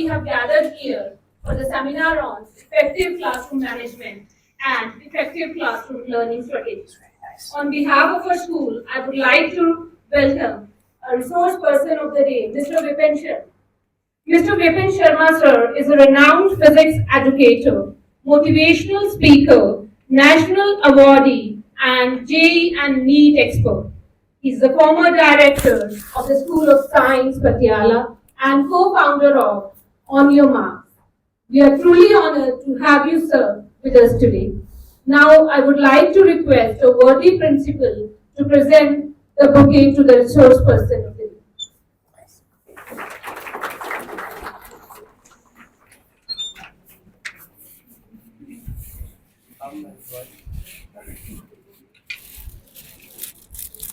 we have gathered here for the seminar on effective classroom management and effective classroom learning strategies. On behalf of our school, I would like to welcome a resource person of the day, Mr. Vipin Sharma. Mr. Vipin Sharma, sir, is a renowned physics educator, motivational speaker, national awardee, and JEE and NEET expert. He is the former director of the School of Science, Patiala, and co-founder of On Your Marks. We are truly honored to have you, sir, with us today. Now, I would like to request a worthy principal to present the bouquet to the resource person of the day.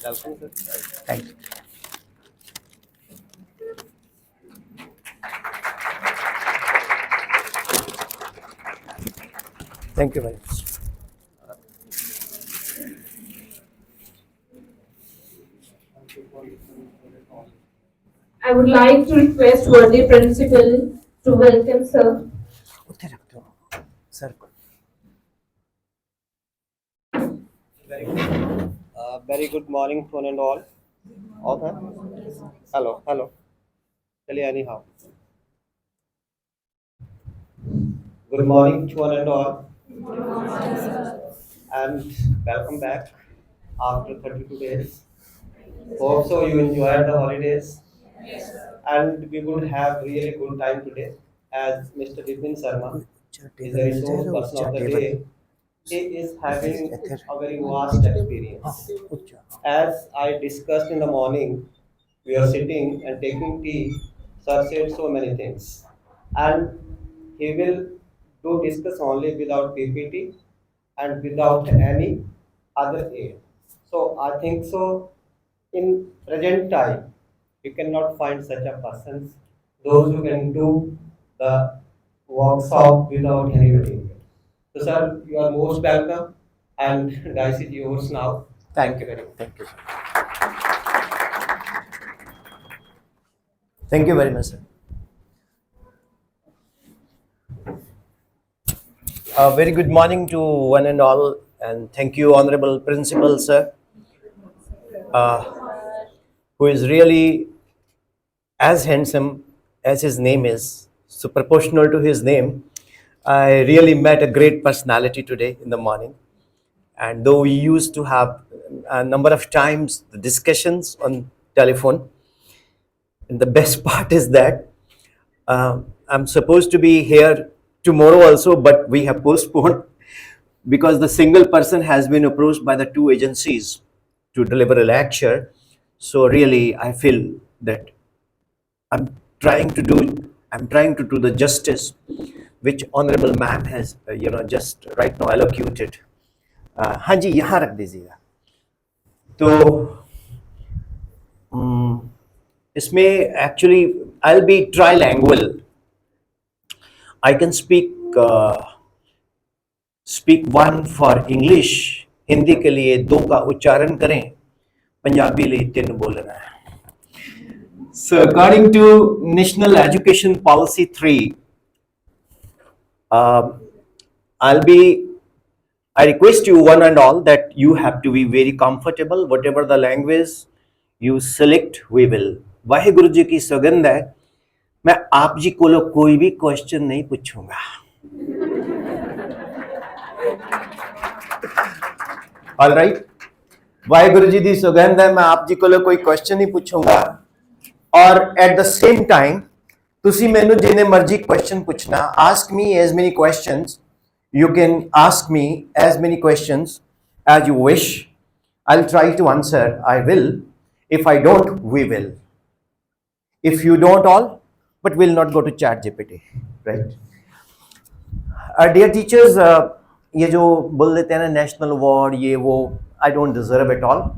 Welcome, sir. Thank you. Thank you very much. I would like to request worthy principal to welcome sir. Sir. Very good morning to one and all. All है? Hello, hello. चलिए anyhow. Good morning to one and all. And welcome back after 32 days. Hope so you enjoyed the holidays. And we would have really good time today as Mr. Vipin Sharma is a resource person of the day. He is having a very vast experience. As I discussed in the morning, we are sitting and taking tea. Sir said so many things, and he will do discuss only without PPT and without any other aid. So I think so. In present time, you cannot find such a person. Those who can do the workshop without any material. So, sir, you are most welcome, and dice is yours now. Thank you very much. Thank you, sir. Thank you very much, sir. Very good morning to one and all, and thank you, Honorable Principal, sir, who is really as handsome as his name is, so proportional to his name. I really met a great personality today in the morning. And though we used to have a number of times the discussions on telephone, and the best part is that I'm supposed to be here tomorrow also, but we have postponed because the single person has been approached by the two agencies to deliver a lecture. So really, I feel that I'm trying to do the justice which honorable ma'am has just right now allocated. हाँ जी यहाँ रख दीजिएगा तो इसमें actually I'll be trilingual. I can speak one for English. Hindi के लिए 2 का उच्चारण करें, पंजाबी लिए 3 बोलना है. So according to National Education Policy 3, I request you one and all that you have to be very comfortable. Whatever the language you select, we will. Waheguru ji की सौगंध है, मैं आप जी को कोई भी क्वेश्चन नहीं पूछूंगा. All right. वाहेगुरु जी की सौगंध है, मैं आप जी को कोई क्वेश्चन नहीं पूछूंगा. और at the same time, तुसी मैनू जिन्ने मर्जी क्वेश्चन पूछना. Ask me as many questions. You can ask me as many questions as you wish. I'll try to answer. I will. If I don't, we will. If you don't all, but we'll not go to ChatGPT, right? Dear teachers, ये जो बोल देते हैं ना national award ये वो, I don't deserve it all.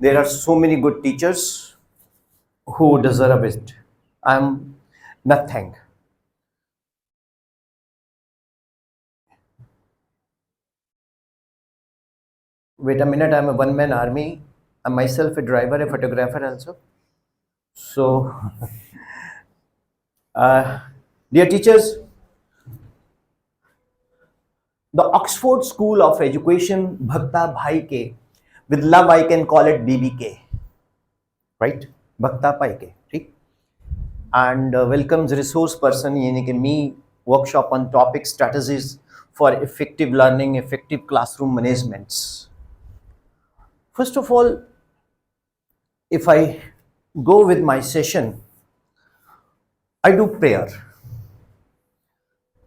There are so many good teachers who deserve it. I'm nothing. Wait a minute, I'm a one-man army. I'm myself a driver, a photographer also. So, Dear teachers, the Oxford School of Education, Bhakta Bhai Ke, with love I can call it BBK, right? Bhakta Bhai Ke, right? And welcomes resource person, यानी कि me, workshop on topic strategies for effective learning, effective classroom managements. First of all, if I go with my session, I do prayer.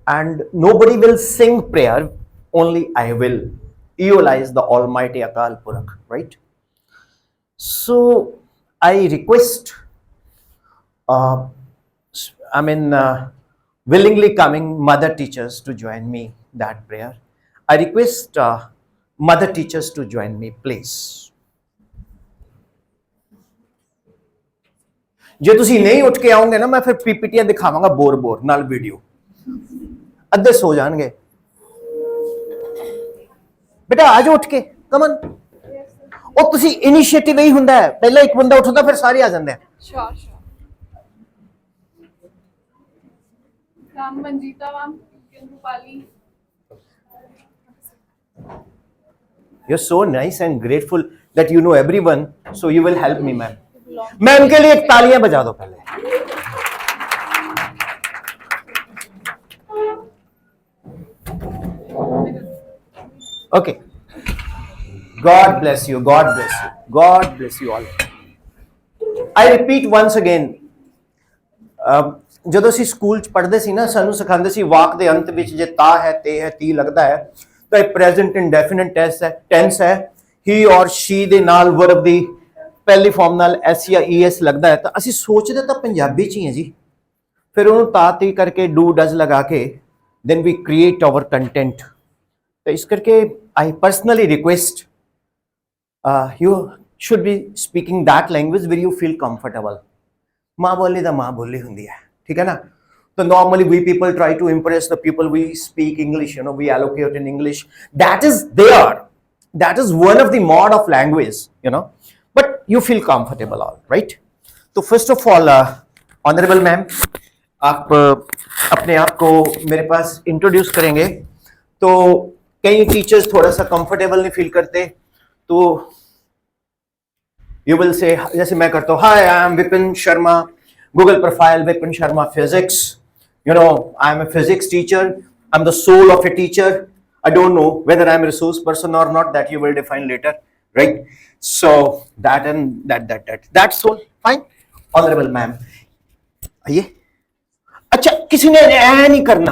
And nobody will sing prayer, only I will eolize the Almighty Akal Purakh, right? So I request, uh, willingly coming mother teachers to join me that prayer. I request mother teachers to join me, please. ਜੇ ਤੁਸੀਂ ਨਹੀਂ ਉੱਠ ਕੇ ਆਓਗੇ ਨਾ ਮੈਂ ਫਿਰ ਪੀਪੀਟੀਆਂ ਦਿਖਾਵਾਂਗਾ bore ਨਾਲ video ਅੱਧੇ ਸੋ ਜਾਣਗੇ ਬੇਟਾ ਆਜੋ ਉੱਠ ਕੇ ਕਮਨ ਉਹ ਤੁਸੀਂ ਇਨੀਸ਼ੀਏਟਿਵ ਹੀ ਹੁੰਦਾ ਹੈ ਪਹਿਲਾਂ ਇੱਕ ਬੰਦਾ ਉੱਠਦਾ ਫਿਰ ਸਾਰੇ ਆ ਜਾਂਦੇ ਆ Sure. Ram Manjita, ma'am, Rupali. You're so nice and grateful that you know everyone, so you will help me, ma'am. मैं उनके लिए एक तालियां बजा दो पहले. Okay. God bless you. God bless you. God bless you all. I repeat once again. ਜਦੋਂ ਅਸੀਂ ਸਕੂਲ ਚ ਪੜ੍ਹਦੇ ਸੀ ਨਾ ਸਾਨੂੰ ਸਿਖਾਉਂਦੇ ਸੀ ਵਾਕ ਦੇ ਅੰਤ ਵਿੱਚ ਜੇ ਤਾ ਹੈ ਤੇ ਹੈ ਤੀ ਲੱਗਦਾ ਹੈ ਤਾਂ ਇਹ ਪ੍ਰੈਜ਼ੈਂਟ ਇੰਡੈਫੀਨਿਟ ਟੈਂਸ ਹੈ ਹੀ ਔਰ ਸ਼ੀ ਦੇ ਨਾਲ ਵਰਬ ਦੀ ਪਹਿਲੀ ਫਾਰਮ ਨਾਲ ਐਸ ਜਾਂ ਈਐਸ ਲੱਗਦਾ ਹੈ ਤਾਂ ਅਸੀਂ ਸੋਚਦੇ ਤਾਂ ਪੰਜਾਬੀ ਚ ਹੀ ਹੈ ਜੀ ਫਿਰ ਉਹਨੂੰ ਤਾ ਤੀ ਕਰਕੇ ਡੂ ਡਜ਼ ਲਗਾ ਕੇ then we create our content ਤਾਂ ਇਸ ਕਰਕੇ I personally request you should be speaking that language where you feel comfortable ਮਾਂ ਬੋਲੀ ਦਾ ਮਾਂ ਬੋਲੀ ਹੁੰਦੀ ਹੈ ਠੀਕ ਹੈ ਨਾ so normally we people try to impress the people we speak English we allocate in English that is there that is one of the mode of language but you feel comfortable all right so first of all honorable ma'am आप अपने आप को मेरे पास introduce करेंगे तो कई teachers थोड़ा सा कंफर्टेबल नहीं फील करते तो you will say जैसे मैं करता हूँ hi I am Vipin Sharma Google profile Vipin Sharma physics I am a physics teacher I'm the soul of a teacher I don't know whether I am a resource person or not that you will define later right so that and that's all fine honorable ma'am आइए अच्छा किसी ने ऐ नहीं करना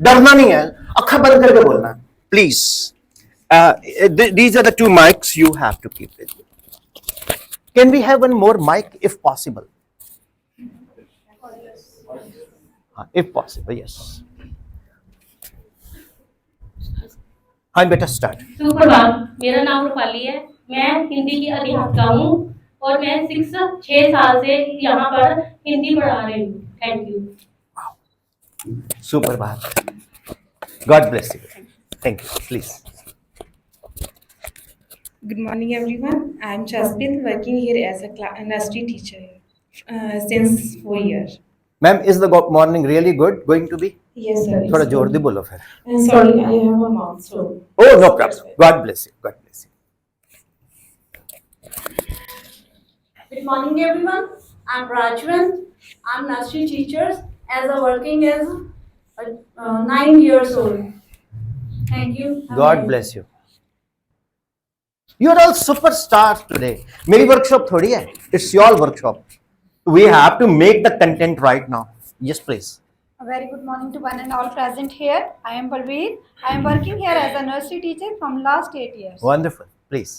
डरना नहीं है अखा बंद करके बोलना please these are the two mics you have to keep with you can we have one more mic if possible if possible yes हाँ बेटा स्टार्ट सुप्रभात मेरा नाम रूपाली है मैं हिंदी की अध्यापिका हूँ और मैं 6 साल से यहाँ पर हिंदी पढ़ा रही हूँ थैंक यू सुप्रभात God bless you thank you please Good morning, everyone. I am Jaspreet, working here as a nursery teacher since 4 years. ma'am is the morning really good going to be Yes, sir. थोड़ा जोर दे बोलो फिर Sorry, I have a mouth sore. oh no problem God bless you God bless you Good morning, everyone. I'm Rajwan. I'm nursery teacher as a working as 9 years old. Thank you. God bless you you are all superstars today मेरी workshop थोड़ी है it's your workshop we have to make the content right now yes please A very good morning to one and all present here. I am Balveer. I am working here as a nursery teacher from last 8 years. wonderful please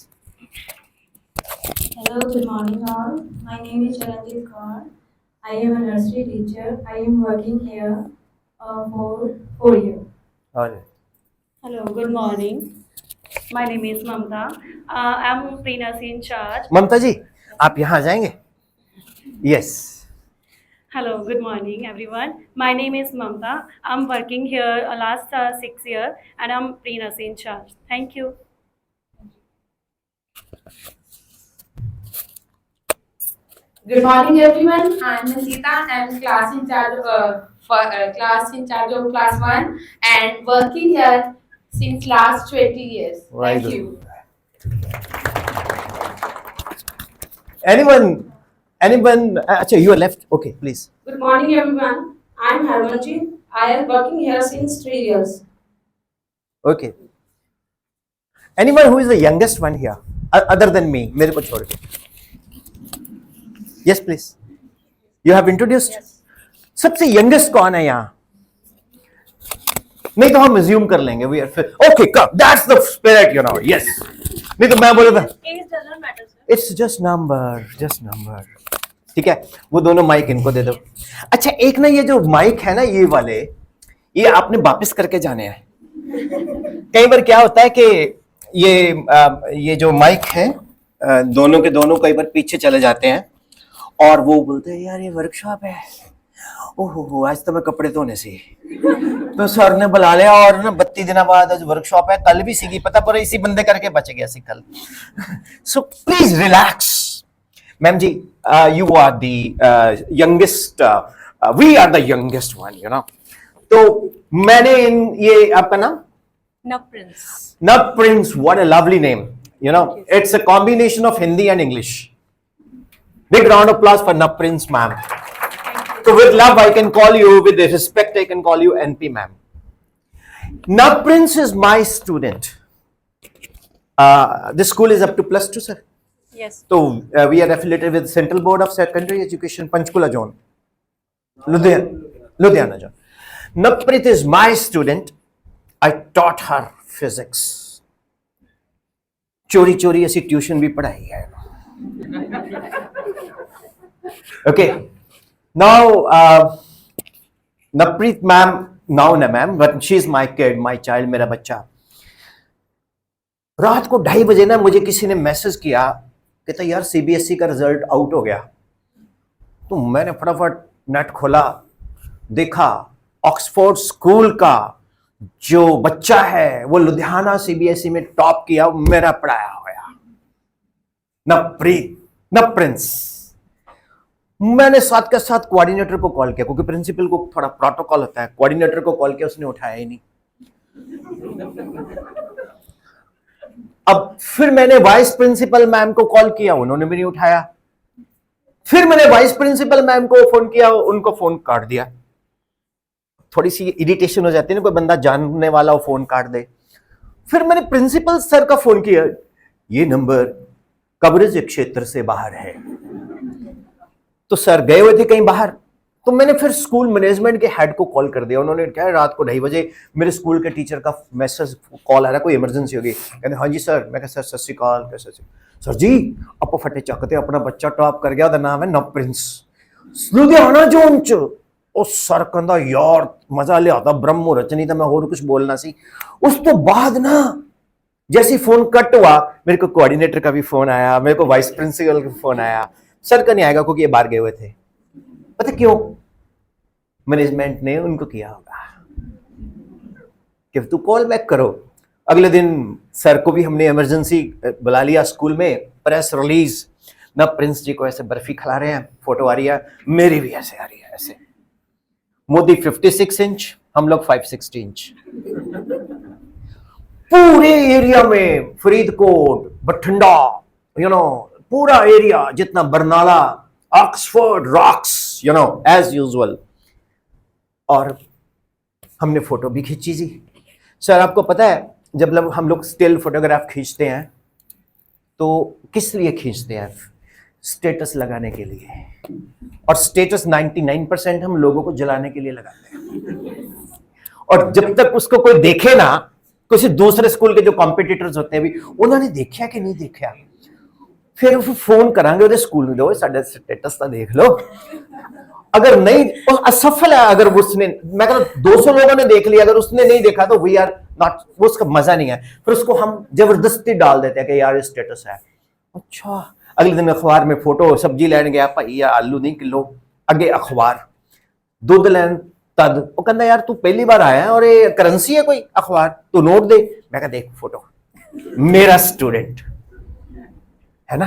Hello, good morning all. My name is Charanjit Kaur. I am a nursery teacher. I am working here for 4 years. all right Hello, good morning. My name is Mamta. I'm pre-nursery in charge. ममता जी आप यहाँ आ जाएंगे yes Hello, good morning, everyone. My name is Mamta. I'm working here last 6 years, and I'm pre-nursery in charge. Thank you. Good morning, everyone. I am Nasita. I am class in charge class in charge of class 1 and working here since last 20 years. Right. Thank you. Anyone? Acha, you are left. Okay, please. Good morning, everyone. I'm Harmanjeet. I am working here since 3 years. Okay. Anyone who is the youngest one here, other than me, मेरे को छोड़ के. Yes, please. You have introduced. सबसे youngest कौन है यहाँ? नहीं तो हम assume कर लेंगे. We are okay. Come. That's the spirit, you know. Yes. नहीं तो मैं बोला था. Age doesn't matter, sir. It's just number. ठीक है, वो दोनों माइक इनको दे दो. अच्छा, एक ना ये जो माइक है ना, ये वाले, ये आपने वापस करके जाने हैं. कई बार क्या होता है कि ये जो माइक है, दोनों के दोनों कई बार पीछे चले जाते हैं और वो बोलते हैं यार ये वर्कशॉप है, ओहो आज तो मैं कपड़े धोने से. तो सर ने बुला लिया और ना 32 दिन बाद आज वर्कशॉप है, कल भी सीखी, पता पर इसी बंदे करके बच गया सी कल. So please relax. Ma'am ji, you are the youngest, we are the youngest one, you know. तो मैंने ये आपका नाम Nub Prince, what a lovely name. You know, it's a combination of Hindi and English. Big round of applause for Nub Prince, ma'am. So with love, I can call you, with respect, I can call you NP, ma'am. Nub Prince is my student. This school is up to +2, sir. Yes. So we are affiliated with Central Board of Secondary Education, Panchkula Zone, Ludhiana Zone. Nub Prince is my student. I taught her physics. चोरी ऐसी tuition भी पढ़ाई है. Okay. Now, Nappreet ma'am, now na ma'am, but she is my kid, my child, मेरा बच्चा. रात को 2:30 बजे ना मुझे किसी ने मैसेज किया, कहता यार CBSE का रिजल्ट आउट हो गया. तो मैंने फटाफट नेट खोला, देखा ऑक्सफोर्ड स्कूल का जो बच्चा है वो लुधियाना CBSE में टॉप किया, मेरा पढ़ाया हुआ नब प्रिंस. मैंने साथ के साथ कोऑर्डिनेटर को कॉल किया, क्योंकि प्रिंसिपल को थोड़ा प्रोटोकॉल होता है. कोऑर्डिनेटर को कॉल किया, उसने उठाया ही नहीं. अब फिर मैंने वाइस प्रिंसिपल मैम को कॉल किया, उन्होंने भी नहीं उठाया. फिर मैंने वाइस प्रिंसिपल मैम को फोन किया, उनको फोन काट दिया. थोड़ी सी इरिटेशन हो जाती है ना, कोई बंदा जानने वाला हो फोन काट दे. फिर मैंने प्रिंसिपल सर का फोन किया, ये नंबर कवरेज क्षेत्र से बाहर है. तो सर गए हुए थे कहीं बाहर. तो मैंने फिर स्कूल मैनेजमेंट के हेड को कॉल कर दिया. उन्होंने कहा रात को 2:30 बजे मेरे स्कूल के टीचर का मैसेज कॉल आ रहा है, कोई इमरजेंसी होगी. कहते हाँ जी सर. मैं कहा सर श्री अकाल. कैसे सर जी आप फटे चकते, अपना बच्चा टॉप कर गया, ਉਹਦਾ नाम है नब प्रिंस, लुधियाना जोन च. ਉਹ ਸਰ ਕਹਿੰਦਾ यार मजा लिया था, ब्रह्म मुहूर्त नहीं तो मैं और कुछ बोलना सी. उस तो बाद ना जैसे फोन कट हुआ, मेरे को कोऑर्डिनेटर का भी फोन आया, मेरे को वाइस प्रिंसिपल का फोन आया. सर का नहीं आएगा क्योंकि ये बाहर गए हुए थे. पता क्यों? मैनेजमेंट ने उनको किया होगा कि तू कॉल बैक करो. अगले दिन सर को भी हमने इमरजेंसी बुला लिया स्कूल में, प्रेस रिलीज. नब प्रिंस जी को ऐसे बर्फी खिला रहे हैं, फोटो आ रही है, मेरी भी ऐसे आ रही है. ऐसे मोदी 56 इंच, हम लोग 560 इंच. पूरे एरिया में फरीदकोट, बठिंडा, यू नो, पूरा एरिया जितना Barnala, Oxford rocks, you know, as usual. और हमने फोटो भी खींची जी. सर आपको पता है जब हम लोग स्टिल फोटोग्राफ खींचते हैं तो किस लिए खींचते हैं? स्टेटस लगाने के लिए. और स्टेटस 99% हम लोगों को जलाने के लिए लगाते हैं. और जब तक उसको कोई देखे ना, किसी दूसरे स्कूल के जो कॉम्पिटिटर्स होते हैं भी, उन्होंने देखा कि नहीं देखा, फिर वो फोन करांगे उधर स्कूल में, दो साढ़े स्टेटस तो देख लो. अगर नहीं असफल है, अगर उसने, मैं कहता 200 लोगों ने देख लिया, अगर उसने नहीं देखा तो वी आर नॉट, वो उसका मजा नहीं है. फिर उसको हम जबरदस्ती डाल देते हैं कि यार स्टेटस है. अच्छा अगले दिन अखबार में फोटो, सब्जी लेने गया भाई, आलू नहीं किलो, अगे अखबार, दूध लैन तद. वो कहता यार तू पहली बार आया है और ये करेंसी है कोई अखबार, तू नोट दे. मैं कहा देख फोटो, मेरा स्टूडेंट है ना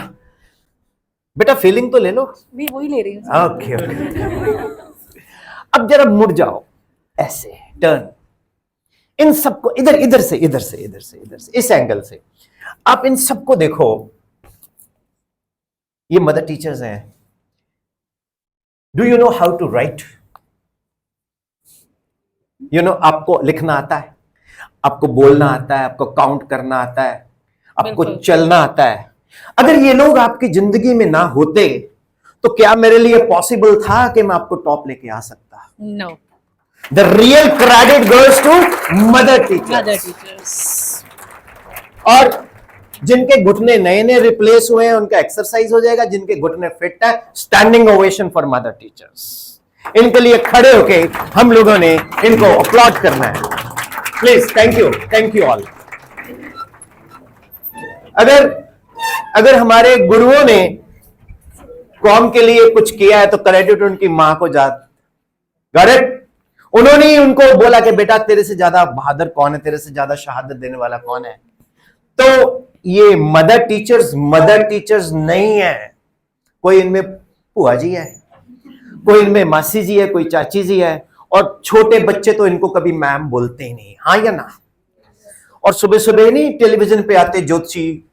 बेटा, फीलिंग तो ले लो. भी वही ले रही हूँ. ओके. अब जरा मुड़ जाओ, ऐसे टर्न, इन सबको इधर इधर से इधर से इधर से इधर से, इस एंगल से आप इन सबको देखो। ये मदर टीचर्स हैं। Do you know how to write? You know, आपको लिखना आता है, आपको बोलना आता है, आपको काउंट करना आता है, आपको चलना आता है। अगर ये लोग आपकी जिंदगी में ना होते तो क्या मेरे लिए पॉसिबल था कि मैं आपको टॉप लेके आ सकता? No. The real credit goes to mother Other teachers. teachers. और जिनके घुटने नए नए रिप्लेस हुए हैं उनका एक्सरसाइज हो जाएगा, जिनके घुटने फिट है, standing ovation for mother teachers. इनके लिए खड़े होके हम लोगों ने इनको अपलॉड करना है। Please, thank you all. अगर हमारे गुरुओं ने कौम के लिए कुछ किया है तो क्रेडिट उनकी मां को गॉट इट? उन्होंने ही उनको बोला कि बेटा तेरे से ज्यादा बहादुर कौन है, तेरे से ज्यादा शहादत देने वाला कौन है। तो ये मदर टीचर्स नहीं है। कोई इनमें बुआ जी है, कोई इनमें मासी जी है, कोई चाची जी है, और छोटे बच्चे तो इनको कभी मैम बोलते ही नहीं, हाँ या ना? और सुबह सुबह नहीं टेलीविजन पे आते ज्योतिषी,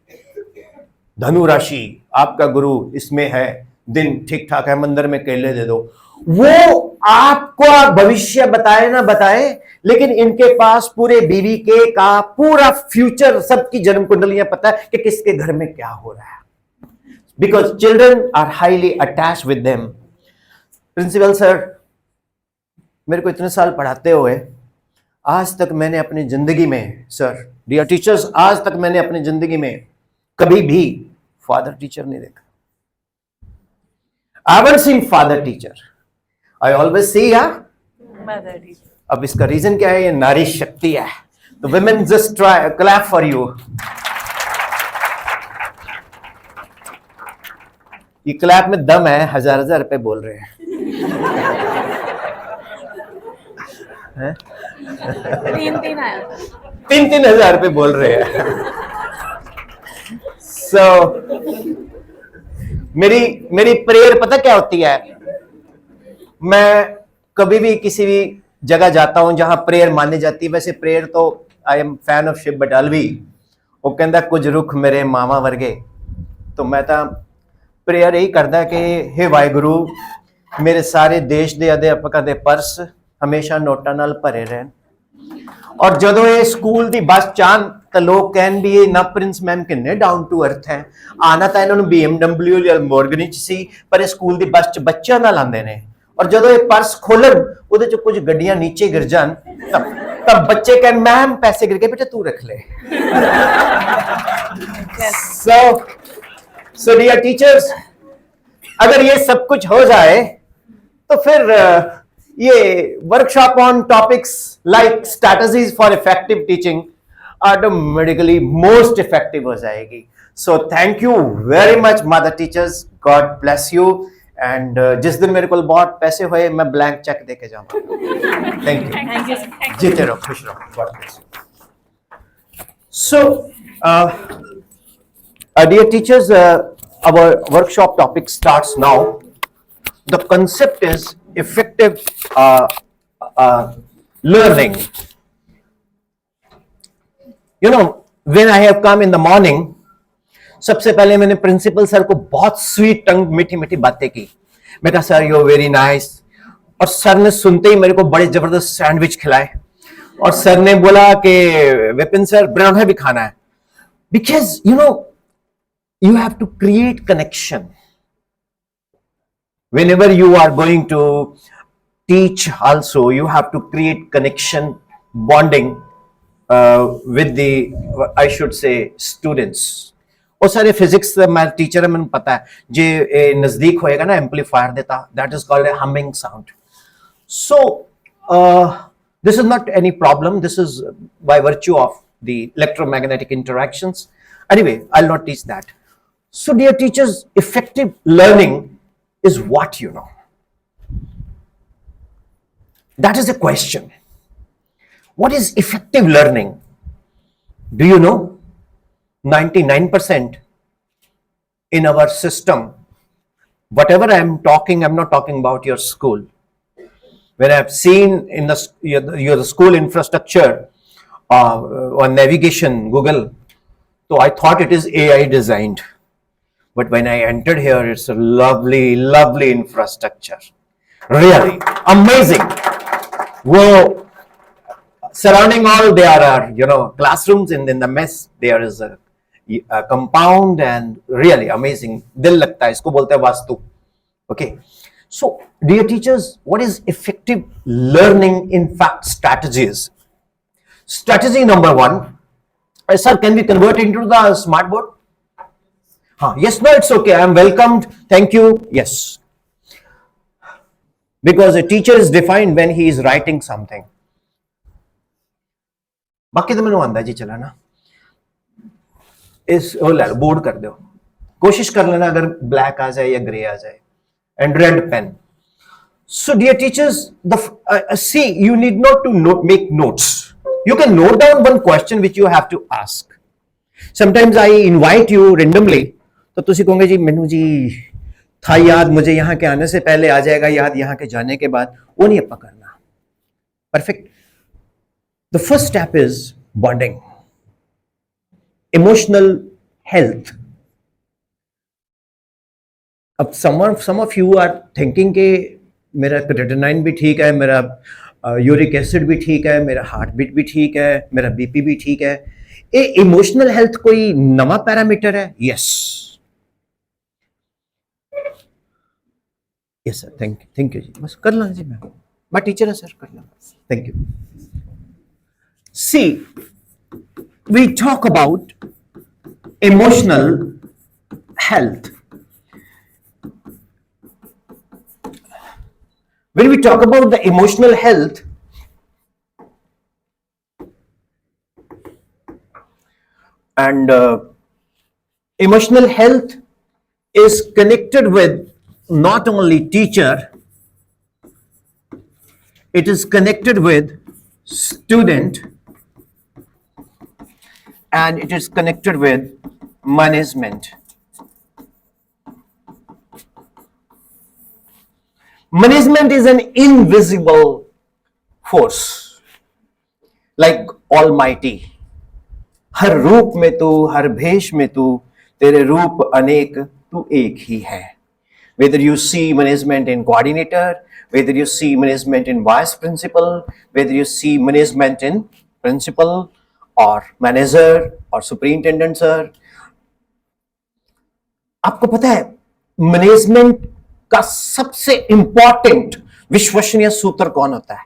धनु राशि आपका गुरु इसमें है, दिन ठीक ठाक है, मंदिर में केले दे दो। वो आपको भविष्य बताए ना बताए, लेकिन इनके पास पूरे बीवी के का पूरा फ्यूचर, सबकी जन्म कुंडलियां पता है कि किसके घर में क्या हो रहा है। Because children are highly attach with them. Principal sir, मेरे को इतने साल पढ़ाते हुए आज तक मैंने अपनी जिंदगी में, सर डियर टीचर्स, आज तक मैंने अपनी जिंदगी में कभी भी फादर टीचर नहीं देखा। I haven't seen father teacher, I always see Mother teacher. अब इसका रीजन क्या है? ये नारी शक्ति है। तो women just try, clap for you. ये क्लैप में दम है, हजार हजार रुपए बोल रहे हैं। हैं? 3 आया। 3 हजार रुपए बोल रहे हैं। So, मेरी प्रेयर पता क्या होती है? मैं कभी भी किसी भी जगह जाता हूं जहां प्रेयर मानी जाती है, वैसे प्रेयर तो I am fan of Shiv Batalvi, वो कहता कुछ रुख मेरे मामा वर्गे, तो मैं तो प्रेयर यही करता कि हे वाहिगुरु, मेरे सारे देश दे अध्यापकों दे पर्स हमेशा नोटा नाल भरे रहन। और जदों ये स्कूल दी बस चान तो लोग कहन भी ये ना प्रिंस मैम किन्ने डाउन टू अर्थ है, आना तो इन्होंने BMW या मोरगनी च सी, पर स्कूल दी बस च बच्चों नाल आंदे ने। और जदों ये पर्स खोलन उहदे च कुछ गड्डियां नीचे गिर जान, तब बच्चे कहन मैम पैसे गिर गए, बेटा तू रख ले। सो डियर टीचर्स, अगर ये सब कुछ हो जाए तो फिर ये workshop on topics like strategies for effective teaching automatically most effective हो जाएगी। So thank you very much mother teachers, God bless you. And जिस दिन मेरे को बहुत पैसे हुए मैं ब्लैंक चेक देके जाऊंगा। Thank you. जीते रहो, खुश रहो, God bless you. So dear teachers, our workshop topic starts now. The concept is effective learning. You know, when I have come in the morning, सबसे पहले मैंने प्रिंसिपल सर को बहुत स्वीट टंग मीठी मीठी बातें की। मैं कहा सर यू वेरी नाइस, और सर ने सुनते ही मेरे को बड़े जबरदस्त सैंडविच खिलाए, और सर ने बोला कि विपिन सर पराठा भी खाना है, because you know you have to create connection whenever you are going to teach. Also you have to create connection, bonding with the I should say students. और सारे फिजिक्स मैं टीचर है, मैंने पता है जे नजदीक होएगा ना एम्पलीफायर देता, that is called a humming sound. So this is not any problem, this is by virtue of the electromagnetic interactions. Anyway, I'll not teach that. So dear teachers, effective learning is what, you know? That is a question. What is effective learning? Do you know? 99% in our system, whatever I am talking, I'm not talking about your school. when I've seen in your school infrastructure or navigation, Google, so I thought it is AI designed. But when I entered here, it's a lovely, lovely infrastructure. Really amazing. Well, surrounding all there are, classrooms, and in the mess there is a compound, and really amazing. Dil lagta hai, isko bolte hai vastu. Okay. So, dear teachers, what is effective learning in fact strategies? Strategy number 1. Sir, can we convert into the smart board? Yes, no, it's okay. I am welcomed. Thank you. Yes. Because a teacher is defined when he is writing something. बाकी तो मैंने आंदा जी चलाना इस board कर दो कोशिश कर लेना अगर ब्लैक आ जाए या ग्रे आ जाए and red pen. So dear teachers, see, you need not to make notes. You can note down one question which you have to ask. Sometimes I invite you randomly, तो तुसी कहोगे जी मैनू जी था याद मुझे यहाँ के आने से पहले आ जाएगा याद यहाँ के जाने के बाद, वो नहीं अपना करना. Perfect. The first step is bonding. Emotional health. अब some of you are thinking कि मेरा क्रेटिनाइन भी ठीक है, मेरा यूरिक एसिड भी ठीक है, मेरा हार्ट बीट भी ठीक है, मेरा बीपी भी ठीक है. ये इमोशनल हेल्थ कोई नवा पैरामीटर है? Yes yes sir, thank you जी. बस कर ला जी, मैं टीचर है सर, कर ला. Thank you. See, we talk about emotional health. When we talk about the emotional health, and emotional health is connected with not only teacher, it is connected with student, and it is connected with management. Management is an invisible force, like Almighty. हर रूप में तू, हर भेष में तू, तेरे रूप अनेक, तू एक ही है. Whether you see management in coordinator, whether you see management in vice principal, whether you see management in principal or manager or superintendent sir, आपको पता है मैनेजमेंट का सबसे इंपॉर्टेंट विश्वसनीय सूत्र कौन होता है?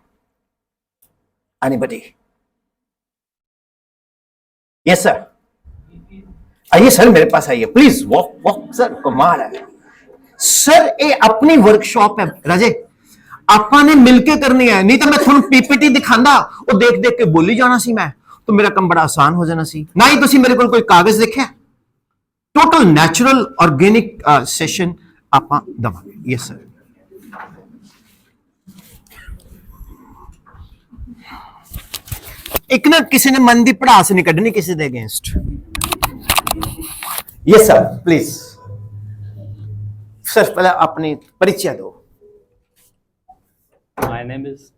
एनीबॉडी? यस सर, आइए सर मेरे पास आइए प्लीज. वॉक सर, कमाल है सर. ये अपनी वर्कशॉप है राजे, आपा ने मिलके करनी है, नहीं तो मैं थोड़ा पीपीटी दिखांदा वो देख देख के बोली जाना सी मैं, तो मेरा काम बड़ा आसान हो जाना सी. ना ही तुसी मेरे को कोई कागज देखे. टोटल नेचुरल ऑर्गेनिक सेशन ਆਪਾਂ ਦਵਾਂਗੇ. Yes sir. ਇੱਕ ਨਾ ਕਿਸੇ ਨੇ ਮਨ ਦੀ ਭੜਾਸ ਨਹੀਂ ਕੱਢਣੀ ਕਿਸੇ ਦੇ against. Yes sir, please sir ਪਹਿਲਾਂ ਆਪਣੀ परिचय दो. My name is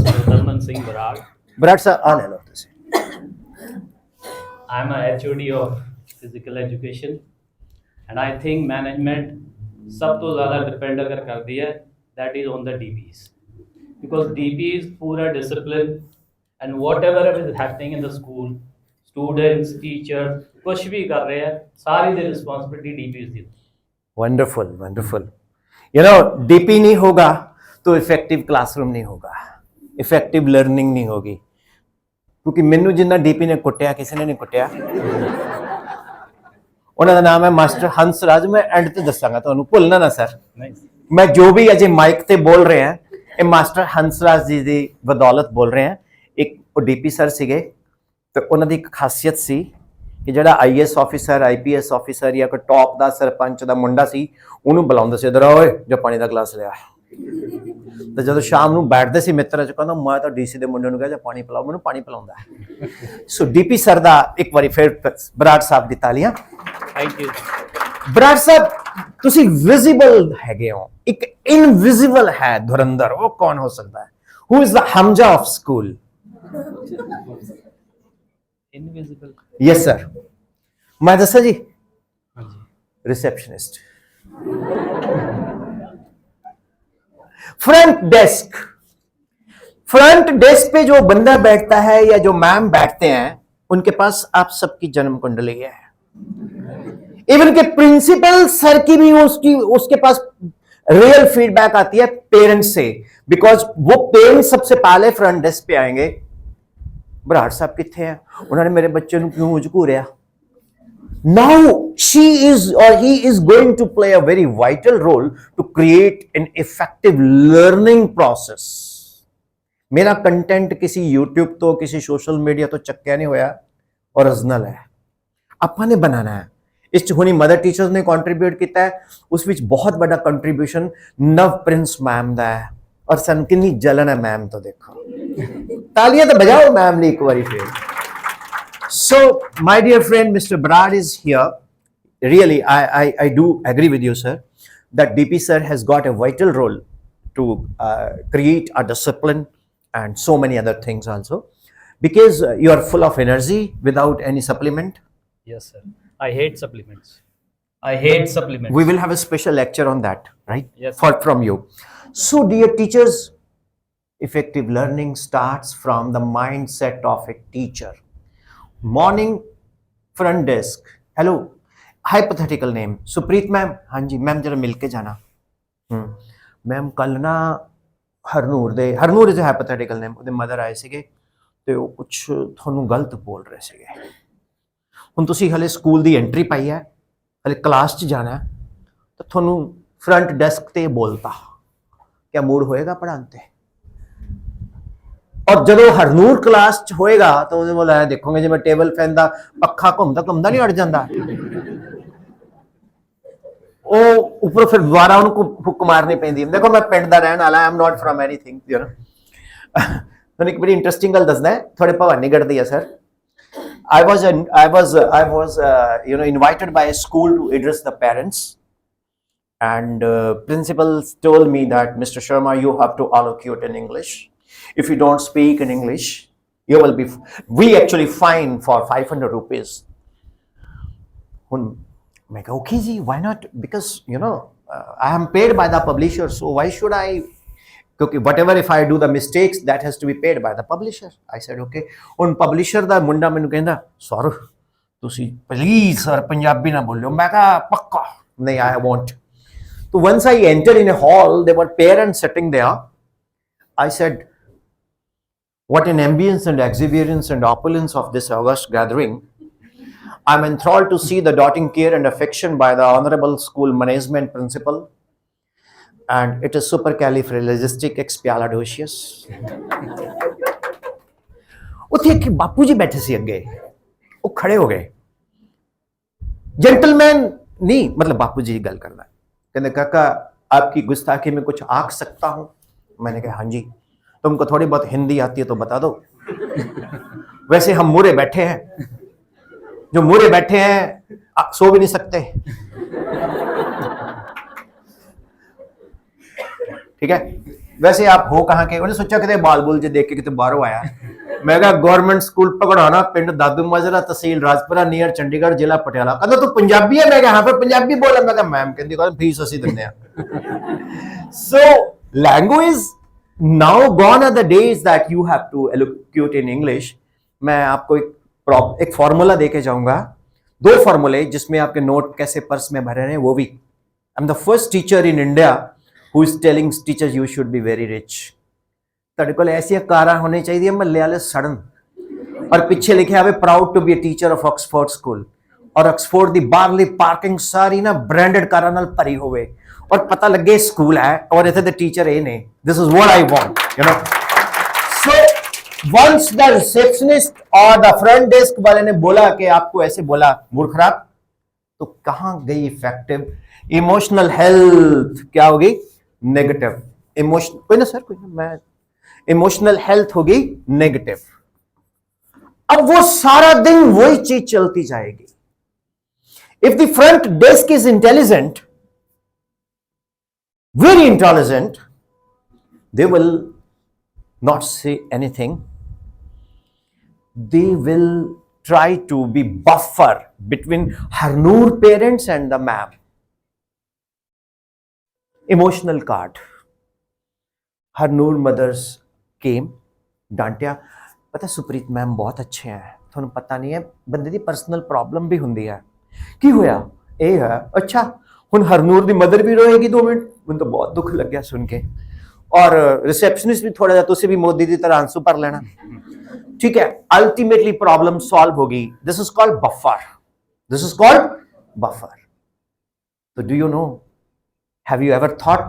Mohammed Singh Barad. Barad sir, on hello. I'm a HOD of physical education, and I think management सब तो ज़्यादा डिपेंड अगर कर दिया है, that is on the DPs, because DPs पूरा discipline and whatever is happening in the school, students, teachers कुछ भी कर रहे हैं, सारी दी responsibility DPs the. Wonderful, wonderful. You know, DP नहीं होगा तो इफेक्टिव क्लासरूम नहीं होगा, इफेक्टिव लर्निंग नहीं होगी. क्योंकि मैनू जिन्ना डीपी ने कुटिया किसी ने नहीं कुटिया. उन्होंने नाम है मास्टर हंसराज. मैं एंड ते दसांगा तुहानू, भुलना ना सर. मैं जो भी अजे माइक ते बोल रहे हैं ये मास्टर हंसराज जी की बदौलत बोल रहे हैं. एक डीपी सर सीगे तो उन्होंने एक खासियत सी कि जो IAS ऑफिसर, IPS ऑफिसर या कोई टॉप का सरपंच का मुंडा सी उन्होंने बुलाते से इधर आओ जो पानी का गिलास लिया. तो जो शाम को बैठते से मित्र च कहना मैं तो DC के मुंडे कहा पानी पिलाओ, मैंने पानी पिलाऊंगा. सो DP सर का एक बार फिर बराड़ साहब की तालियां. Thank you. बराड़ साहब ਤੁਸੀਂ ਵਿਜ਼ੀਬਲ ਹੈਗੇ ਹੋ, ਇੱਕ ਇਨਵਿਜ਼ੀਬਲ ਹੈ ਧੁਰੰਧਰ, ਉਹ ਕੌਣ ਹੋ ਸਕਦਾ ਹੈ? Who is the Hamza of school? Invisible. Yes sir, ਮੈਂ ਦੱਸਾਂ ਜੀ, receptionist, front desk. Front desk पे जो बंदा बैठता है या जो मैम बैठते हैं, उनके पास आप सबकी जन्म कुंडली है। इवन के प्रिंसिपल सर की भी उसके पास रियल फीडबैक आती है पेरेंट्स से, बिकॉज वो पेरेंट्स सबसे पहले फ्रंट डेस्क पे आएंगे, बराड़ साहब कितने हैं, उन्होंने मेरे बच्चे को क्यों झकूरिया। Now she is or he is going to play a very vital role to create an effective learning process. मेरा कंटेंट किसी YouTube तो किसी सोशल मीडिया तो चक्या नहीं होया, ओरिजिनल है, अपने बनाना है। इस च हुनी मदर टीचर्स ने कंट्रीब्यूट किया है, उस विच बहुत बड़ा कंट्रीब्यूशन नव प्रिंस मैम दा है, और सन कितनी जलन है मैम तो देखो, तालियां तो बजाओ मैम ने एक बारी फिर। So, my dear friend, Mr. Brad is here. Really, I do agree with you, sir, that DP sir has got a vital role to create a discipline and so many other things also, because you are full of energy without any supplement. Yes, sir. I hate supplements. I hate supplements. We will have a special lecture on that, right? Yes. From you. So, dear teachers, effective learning starts from the mindset of a teacher. Morning front desk, hello, hypothetical name Supreet ma'am, हाँ जी ma'am जरा मिल के जाना। Ma'am कल ना Harnoor is hypothetical name, ਉਹਦੇ mother ਆਏ ਸੀਗੇ ਤੇ ਉਹ ਕੁਝ ਤੁਹਾਨੂੰ ਗਲਤ ਬੋਲ ਰਹੇ ਸੀਗੇ। ਹੁਣ ਤੁਸੀਂ ਹਲੇ ਸਕੂਲ ਦੀ ਐਂਟਰੀ ਪਾਈ ਹੈ, ਹਲੇ ਕਲਾਸ 'ਚ ਜਾਣਾ ਹੈ, ਤਾਂ ਤੁਹਾਨੂੰ ਫਰੰਟ ਡੈਸਕ ਤੇ ਬੋਲਤਾ, ਕਿਆ ਮੂਡ ਹੋਏਗਾ ਪੜ੍ਹਾਉਣ ਤੇ? और जो हरनूर क्लास च होएगा तो ਉਹਦੇ बोला देखोगे जिवें टेबल फैन दा पखा घुमदा नहीं अड़ जाता, ਉਹ ਉੱਪਰੋਂ ਫਿਰ ਦੁਬਾਰਾ ਉਹਨੂੰ ਫੁੱਕ ਮਾਰਨੀ ਪੈਂਦੀ। ਦੇਖੋ ਮੈਂ ਪਿੰਡ ਦਾ ਰਹਿਣ ਵਾਲਾ, I am not from anything, you نو। ਤੁਹਾਨੂੰ ਇੱਕ ਬੜੀ ਇੰਟਰਸਟਿੰਗ ਗੱਲ ਦੱਸਦਾ ਹੈ, ਥੋੜੇ ਭਵਾਨੀਗੜ੍ਹ ਦੀ ਹੈ sir. I was invited by a school to address the parents, and principals told me that Mr. Sharma, you have to allocate in English. If you don't speak in English, you will be, we actually fine for 500 rupees. I go, okay ji, why not? Because, you know, I am paid by the publisher, so why should I, because whatever if I do the mistakes, that has to be paid by the publisher. I said, okay. On publisher da munda menu kehda, sir, tusi please sir Punjabi na bolyo. मैं कहा पक्का नहीं, I won't. So once I entered in a hall, there were parents sitting there. I said, what an ambience and exuberance and opulence of this august gathering. I'm enthralled to see the doting care and affection by the honorable school management principal, and it is supercalifragilisticexpialidocious. ਉੱਥੇ ਇੱਕ ਬਾਪੂ ਜੀ ਬੈਠੇ ਸੀ ਅੱਗੇ, ਉਹ ਖੜੇ ਹੋ ਗਏ, जेंटलमैन नहीं, मतलब बापू जी गल करना, कहते काका आपकी गुस्ताखी में कुछ आख सकता हूं? मैंने कहा हाँ जी। तुमको थोड़ी बहुत हिंदी आती है तो बता दो। वैसे हम मुरे बैठे हैं, जो मुरे बैठे हैं सो भी नहीं सकते, ठीक है। वैसे आप हो कहाँ के? उन्हें सोचा कि बाल बुल जे देख के कितने बाहरों आया। मैं कहा गवर्नमेंट स्कूल पकड़ाना, पिंड दादू माजरा, तहसील राजपुरा, नियर चंडीगढ़, जिला पटियाला। कहता तू पंजाबी है? मैं कहा हाँ, फिर पंजाबी बोला। मैं कहा मैम कहती फीस असी दिंदे आ। So language now gone are the days that you have to elocuate in English. मैं आपको एक फॉर्मूला देके जाऊंगा, 2 फॉर्मूले जिसमें आपके नोट कैसे पर्स में भरे हैं वो भी। I am the first teacher in India who is telling teachers you should be very rich. ਤੁਹਾਡੇ ਕੋਲ ਐਸੀਆਂ ਕਾਰਾਂ ਹੋਣੀ ਚਾਹੀਦੀਆਂ ਮਹੱਲੇ ਵਾਲੇ ਸੜਨ, ਔਰ ਪਿੱਛੇ ਲਿਖਿਆ ਹੋਵੇ proud to be a teacher of Oxford school, ਔਰ ਆਕਸਫੋਰਡ ਦੀ ਬਾਹਰਲੀ ਪਾਰਕਿੰਗ ਸਾਰੀ ਨਾ ਬ੍ਰਾਂਡਡ ਕਾਰਾਂ ਨਾਲ ਭਰੀ ਹੋਵੇ, और पता लगे स्कूल है और इतने the teacher ए ने। This is what I want, you know. So once the receptionist और the front desk वाले ने बोला कि आपको ऐसे बोला मूड खराब, तो कहाँ गई इफेक्टिव इमोशनल हेल्थ? क्या होगी? Negative emotion. कोई ना सर, कोई ना, मैं इमोशनल हेल्थ होगी नेगेटिव। अब वो सारा दिन वही चीज चलती जाएगी। If the front desk is intelligent, very intelligent, they will not say anything. They will try to be buffer between Harnoor parents and the ma'am. Emotional card. Harnoor mothers came, डांटिया, पता Supreet ma'am बहुत अच्छे हैं, ਤੁਹਾਨੂੰ ਪਤਾ ਨਹੀਂ ਹੈ ਬੰਦੇ ਦੀ personal problem ਵੀ ਹੁੰਦੀ ਹੈ। ਕੀ ਹੋਇਆ? ਇਹ ਹੈ। ਅੱਛਾ, ਹੁਣ ਹਰਨੂਰ ਦੀ ਮਦਰ ਵੀ ਰੋਏਗੀ 2 ਮਿੰਟ? ਮੈਨੂੰ ਤਾਂ ਬਹੁਤ ਦੁੱਖ ਲੱਗਿਆ ਸੁਣ ਕੇ। ਔਰ ਰਿਸੈਪਸ਼ਨਿਸਟ ਵੀ ਥੋੜਾ ਜਿਹਾ, ਤੁਸੀਂ ਵੀ ਮੋਦੀ ਦੀ ਤਰ੍ਹਾਂ ਆਂਸੂ ਭਰ ਲੈਣਾ। ठीक है, अल्टीमेटली प्रॉब्लम सॉल्व होगी। This is called buffer, this is called buffer. तो do you know, have you ever thought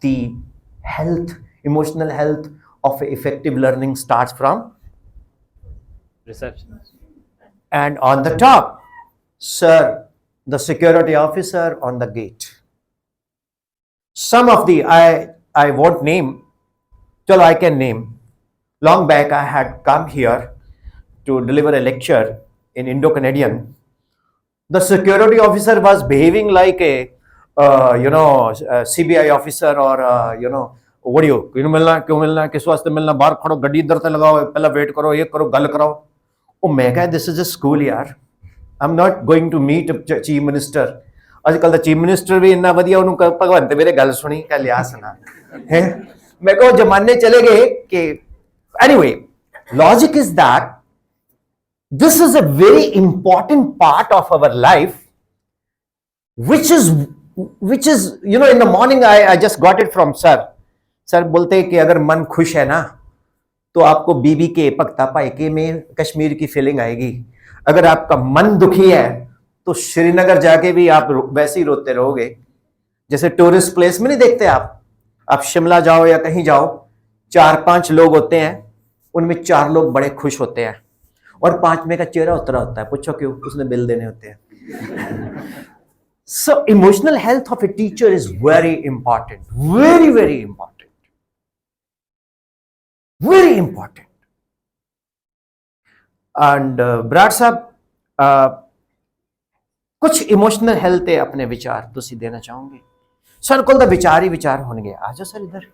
the health, emotional health of effective learning starts from reception, and on the top, sir, the security officer on the gate. Some of the I won't name, chalo I can name. Long back, I had come here to deliver a lecture in Indo-Canadian. The security officer was behaving like a, CBI officer or, what do you, क्यों मिलना, किस वास्ते मिलना, बाहर खड़ो, गड्डी इधर ते लगाओ, पहला वेट करो, ये करो, गल कराओ। ओ मैं कहा, this is a school यार, I'm not going to meet a chief minister। अजकल दा चीफ मिनिस्टर भी इन्ना वधिया, उन्होंने भगवंत मेरे गल सुनी, क्या लिया सुना है। मैं कहो जमाने चले गए कि anyway, logic is that this is a very important part of our life, which is in the morning I just got it from sir बोलते हैं कि अगर मन खुश है ना तो आपको बीबी के भक्ता भाई के में कश्मीर की फीलिंग आएगी। अगर आपका मन दुखी है तो श्रीनगर जाके भी आप वैसे ही रोते रहोगे। जैसे टूरिस्ट प्लेस में नहीं देखते आप शिमला जाओ या कहीं जाओ, 4-5 लोग होते हैं, उनमें 4 लोग बड़े खुश होते हैं और 5वें का चेहरा उतरा होता है। पूछो क्यों? उसने बिल देने होते हैं। So emotional health of a teacher is very important, very very important, very important। And Brar साहब, कुछ इमोशनल हेल्थ है अपने विचार तुसी देना चाहोगे? सर कोल दा विचार ही विचार होंगे। आ जाओ सर इधर।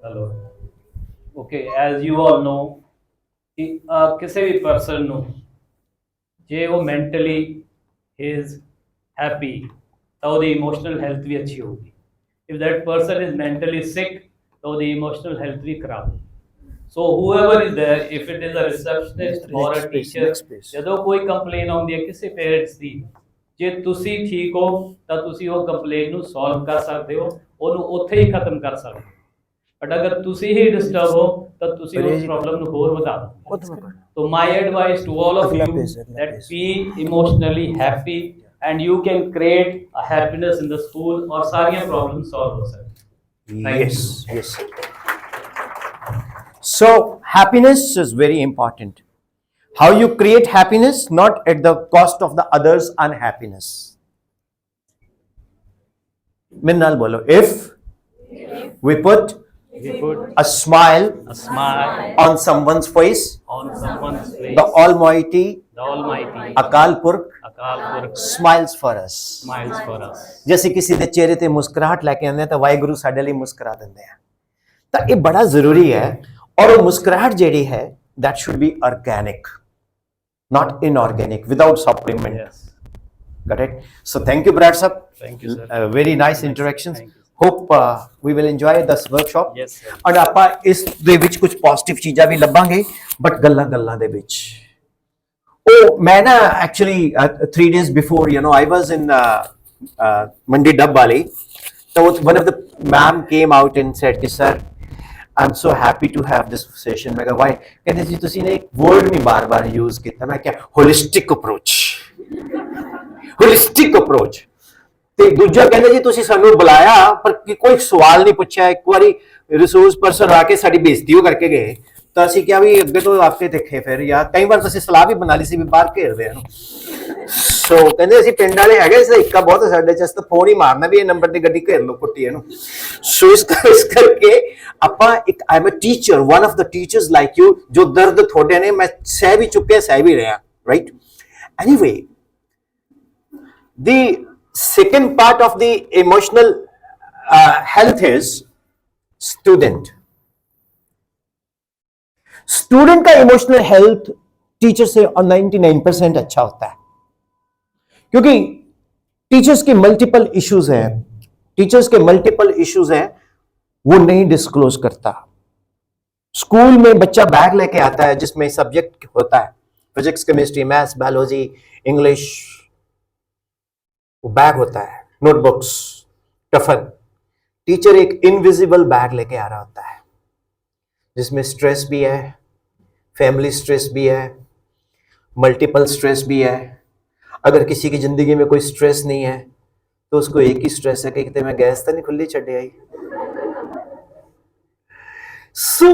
Hello, okay, as you all know कि किसी भी पर्सन नु जे वो मेंटली इज हैप्पी तो दी इमोशनल हेल्थ भी अच्छी होगी। If that person is mentally sick तो दी इमोशनल हेल्थ भी खराब होगी। सो whoever is there, if it is a receptionist or a teacher, ਜਦੋਂ ਕੋਈ ਕੰਪਲੇਨ ਆਉਂਦੀ ਹੈ ਕਿਸੇ ਪੇਰੈਂਟਸ ਦੀ, ਜੇ ਤੁਸੀਂ ਠੀਕ ਹੋ ਤਾਂ ਤੁਸੀਂ ਉਹ ਕੰਪਲੇਨ ਨੂੰ ਸੋਲਵ ਕਰ ਸਕਦੇ ਹੋ, ਉਹਨੂੰ ਉੱਥੇ ਹੀ ਖਤਮ ਕਰ ਸਕਦੇ ਹੋ। बट अगर तुसी ही डिस्टर्ब हो तो तुसी उस प्रॉब्लम को और बढ़ा दो। तो my advice to all of you that be emotionally happy and you can create a happiness in the school और सारी प्रॉब्लम सॉल्व हो सकती। Yes। So happiness is very important. How you create happiness, not at the cost of the others' unhappiness. Minnal bolo, if we put a smile on someone's face, the Almighty Akal Purkh smiles for us। जैसे किसी दे चेहरे ते मुस्कुराहट लेके आंदे तो वाहिगुरु साडे लई मुस्कुरा दिंदे हैं। तो ये बड़ा जरूरी है। और वो मुस्कुराहट जेड़ी है, that should be organic, not inorganic, without supplement। Got it? So thank you Brad sir, thank you sir, very nice interactions। Hope we will enjoy this workshop। yes sir। और ਆਪਾਂ ਇਸ ਦੇ ਵਿੱਚ ਕੁਝ ਪੋਜ਼ਿਟਿਵ ਚੀਜ਼ਾਂ ਵੀ ਲੱਭਾਂਗੇ, ਬਟ ਗੱਲਾਂ ਦੇ ਵਿੱਚ ਉਹ ਮੈਂ ਨਾ actually 3 days before, I was in Mandi Dub Valley, so one of the ma'am came out and said कि sir I'm so happy to have this session। मैं कहा why? कहते जी ਤੁਸੀਂ ने एक word नहीं बार-बार यूज ਕੀਤਾ। मैं क्या? holistic approach। ਤੇ ਦੂਜਾ ਕਹਿੰਦੇ ਜੀ ਤੁਸੀਂ ਸਾਨੂੰ ਬੁਲਾਇਆ ਪਰ ਕੋਈ ਸਵਾਲ ਨਹੀਂ ਪੁੱਛਿਆ। ਇੱਕ ਵਾਰੀ ਰਿਸੋਰਸ ਪਰਸਨ ਆ ਕੇ ਸਾਡੀ ਬੇਇੱਜ਼ਤੀ ਉਹ ਕਰਕੇ ਗਏ, ਤਾਂ ਅਸੀਂ ਕਿਹਾ ਵੀ ਅੱਗੇ ਤੋਂ ਆਪਕੇ ਦੇਖੇ ਫਿਰ ਯਾਰ। ਕਈ ਵਾਰ ਤੁਸੀਂ ਸਲਾਹ ਵੀ ਬਣਾ ਲਈ ਸੀ ਵੀ ਬਾਹਰ ਘੇਰਦੇ ਆ। ਸੋ ਕਹਿੰਦੇ ਅਸੀਂ ਪਿੰਡ ਵਾਲੇ ਹੈਗੇ, ਇਸ ਦਾ ਇੱਕਾ ਬਹੁਤ ਸਾਡੇ ਚ, ਤਾਂ ਫੋਨ ਹੀ ਮਾਰਨਾ ਵੀ ਇਹ ਨੰਬਰ ਦੀ ਗੱਡੀ ਘੇਰ ਲਓ, ਕੁੱਟੀ ਇਹਨੂੰ। ਸੋ ਇਸ ਕਰਕੇ ਆਪਾਂ ਇੱਕ I am a teacher, one of the teachers like you, ਜੋ ਦਰਦ ਤੁਹਾਡੇ ਨੇ ਮੈਂ ਸਹਿ ਵੀ ਚੁੱਕਿਆ, ਸਹਿ ਵੀ ਰਿਹਾ, right? Anyway, Second part of the emotional health is student. Student का इमोशनल हेल्थ टीचर से 99% अच्छा होता है, क्योंकि टीचर्स के मल्टीपल इश्यूज हैं, वो नहीं डिस्क्लोज करता। स्कूल में बच्चा बैग लेके आता है जिसमें सब्जेक्ट होता है physics, chemistry, maths, biology, English, वो बैग होता है, नोटबुक्स, टफन। टीचर एक इनविजिबल बैग लेके आ रहा होता है जिसमें स्ट्रेस भी है, फैमिली स्ट्रेस भी है, मल्टीपल स्ट्रेस भी है। अगर किसी की जिंदगी में कोई स्ट्रेस नहीं है तो उसको एक ही स्ट्रेस है कि कितने मैं गैस तो नहीं खुली चढ़े आई। So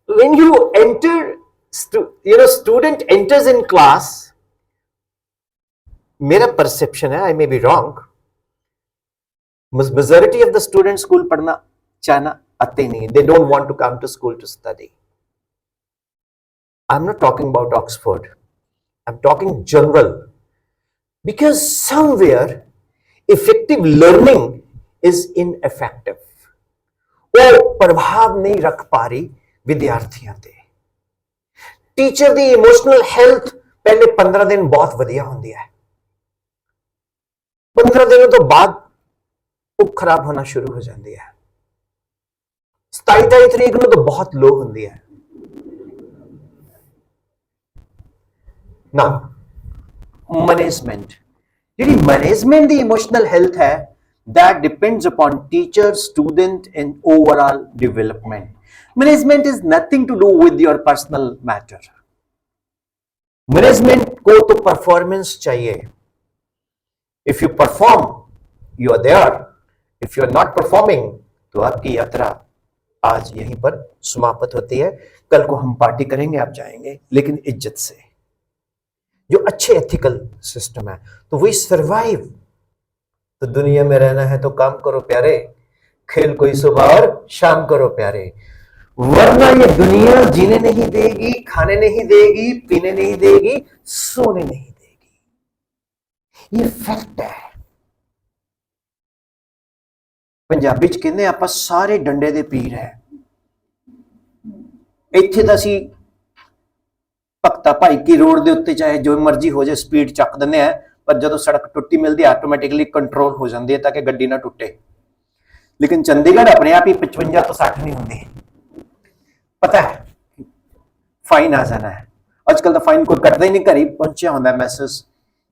when you enter, student enters in class, मेरा परसेप्शन है, I may be wrong, majority of the students school पढ़ना चाहना आते नहीं, they don't want to come to school to study. I'm not talking about Oxford, I'm talking general, because somewhere effective learning is ineffective. वो प्रभाव नहीं रख पा रही विद्यार्थियों ते। टीचर दी इमोशनल हेल्थ पहले 15 दिन बहुत वधिया होंदी है, 15 दिनों तो बाद वो खराब होना शुरू हो जाती है। 27 तरीक ਨੂੰ तो बहुत लो होंदी है। ना मैनेजमेंट, जी मैनेजमेंट दी इमोशनल हेल्थ है, that depends upon teacher, student and overall development. Management is nothing to do with your personal matter. Management को तो performance चाहिए। If you perform, you are there. If you are not performing, तो आपकी यात्रा आज यहीं पर समाप्त होती है। कल को हम पार्टी करेंगे, आप जाएंगे, लेकिन इज्जत से। जो अच्छे एथिकल सिस्टम है तो वही सर्वाइव। तो दुनिया में रहना है तो काम करो प्यारे, खेल कोई सुबह और शाम करो प्यारे, वरना ये दुनिया जीने नहीं देगी, खाने नहीं देगी, पीने नहीं देगी, सोने नहीं देगी। ये फैक्ट है। पंजाबी च कहंदे आपां सारे डंडे दे पीर है। इत्थे तां असीं भगता भाई की रोड के उत्ते चाहे जो मर्जी हो जाए स्पीड चक दिंदे आ, पर जो सड़क टुट्टी मिलती आटोमैटिकली कंट्रोल हो जाती है ताकि गड्डी ना टुटे। लेकिन चंडीगढ़ अपने आप ही 55 तो 60 नहीं होंगी, पता है फाइन आ जाना है। आजकल तो फाइन कोई कटता ही नहीं, घर ही पहुंचा होंगे मैसेज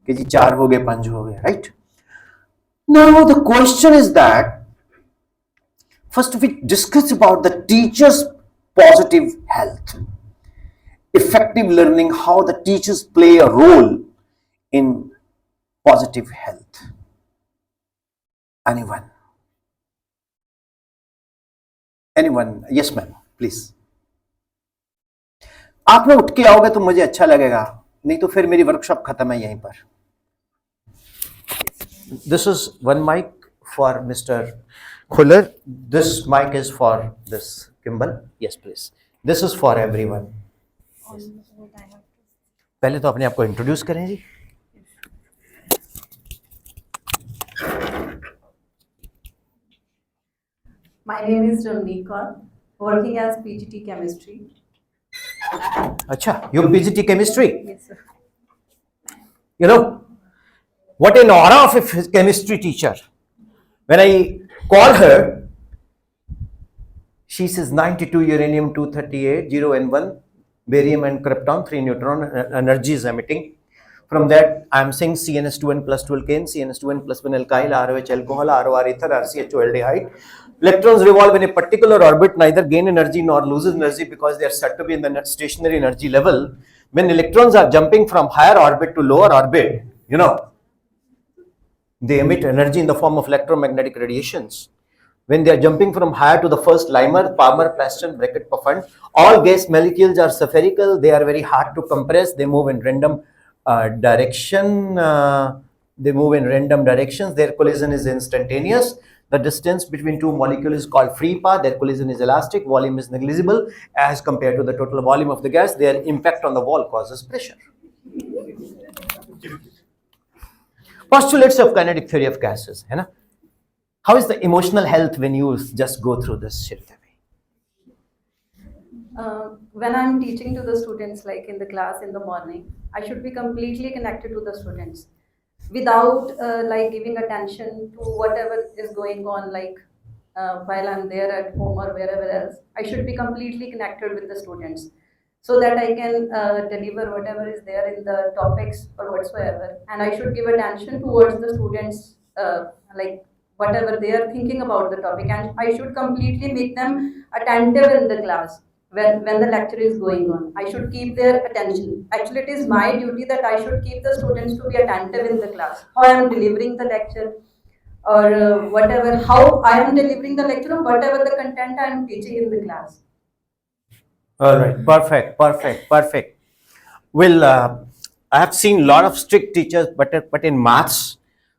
कि जी 4 हो गए, 5 हो गए, right. Now the question is that first we discuss about the teachers positive health, effective learning, how the teachers play a role in positive health. Anyone? Yes ma'am, please. आप लोग उठ के आओगे तो मुझे अच्छा लगेगा, नहीं तो फिर मेरी वर्कशॉप खत्म है यहीं पर। This is one mic for Mr. Khuller. This mic is for this Kimball. Yes please. This is for everyone. पहले तो अपने आप को इंट्रोड्यूस करें जी। My name is Ramneet Kaur, working as PGT chemistry. अच्छा, you PGT chemistry? Yes, sir. You know, what an aura of a chemistry teacher. When I call her, she says 92 uranium 238 0N1 barium and krypton 3 neutron energy is emitting. From that, I am saying CNS2N plus 2 alkane, CNS2N plus 1 alkyl, ROH alcohol, ROR ether, RCHO aldehyde. Electrons revolve in a particular orbit, neither gain energy nor loses energy because they are said to be in the stationary energy level. When electrons are jumping from higher orbit to lower orbit, they emit energy in the form of electromagnetic radiations. When they are jumping from higher to the first Lymer, Palmer, Plaston, Brackett, Puffin, all gas molecules are spherical. They are very hard to compress. They move in random direction. They move in random directions. Their collision is instantaneous. The distance between two molecules is called free path. Their collision is elastic. Volume is negligible as compared to the total volume of the gas. Their impact on the wall causes pressure. postulates of kinetic theory of gases, है ना? How is the emotional health when you just go through this, Shirita? When I'm teaching to the students, like in the class in the morning, I should be completely connected to the students without like giving attention to whatever is going on, like while I'm there at home or wherever else. I should be completely connected with the students so that I can deliver whatever is there in the topics or whatsoever. And I should give attention towards the students, like whatever they are thinking about the topic. And I should completely make them attentive in the class. When the lecture is going on, I should keep their attention. Actually, it is my duty that I should keep the students to be attentive in the class. How I am delivering the lecture, or whatever, how I am delivering the lecture, or whatever the content I am teaching in the class. All right, perfect. Well, I have seen a lot of strict teachers, but in maths,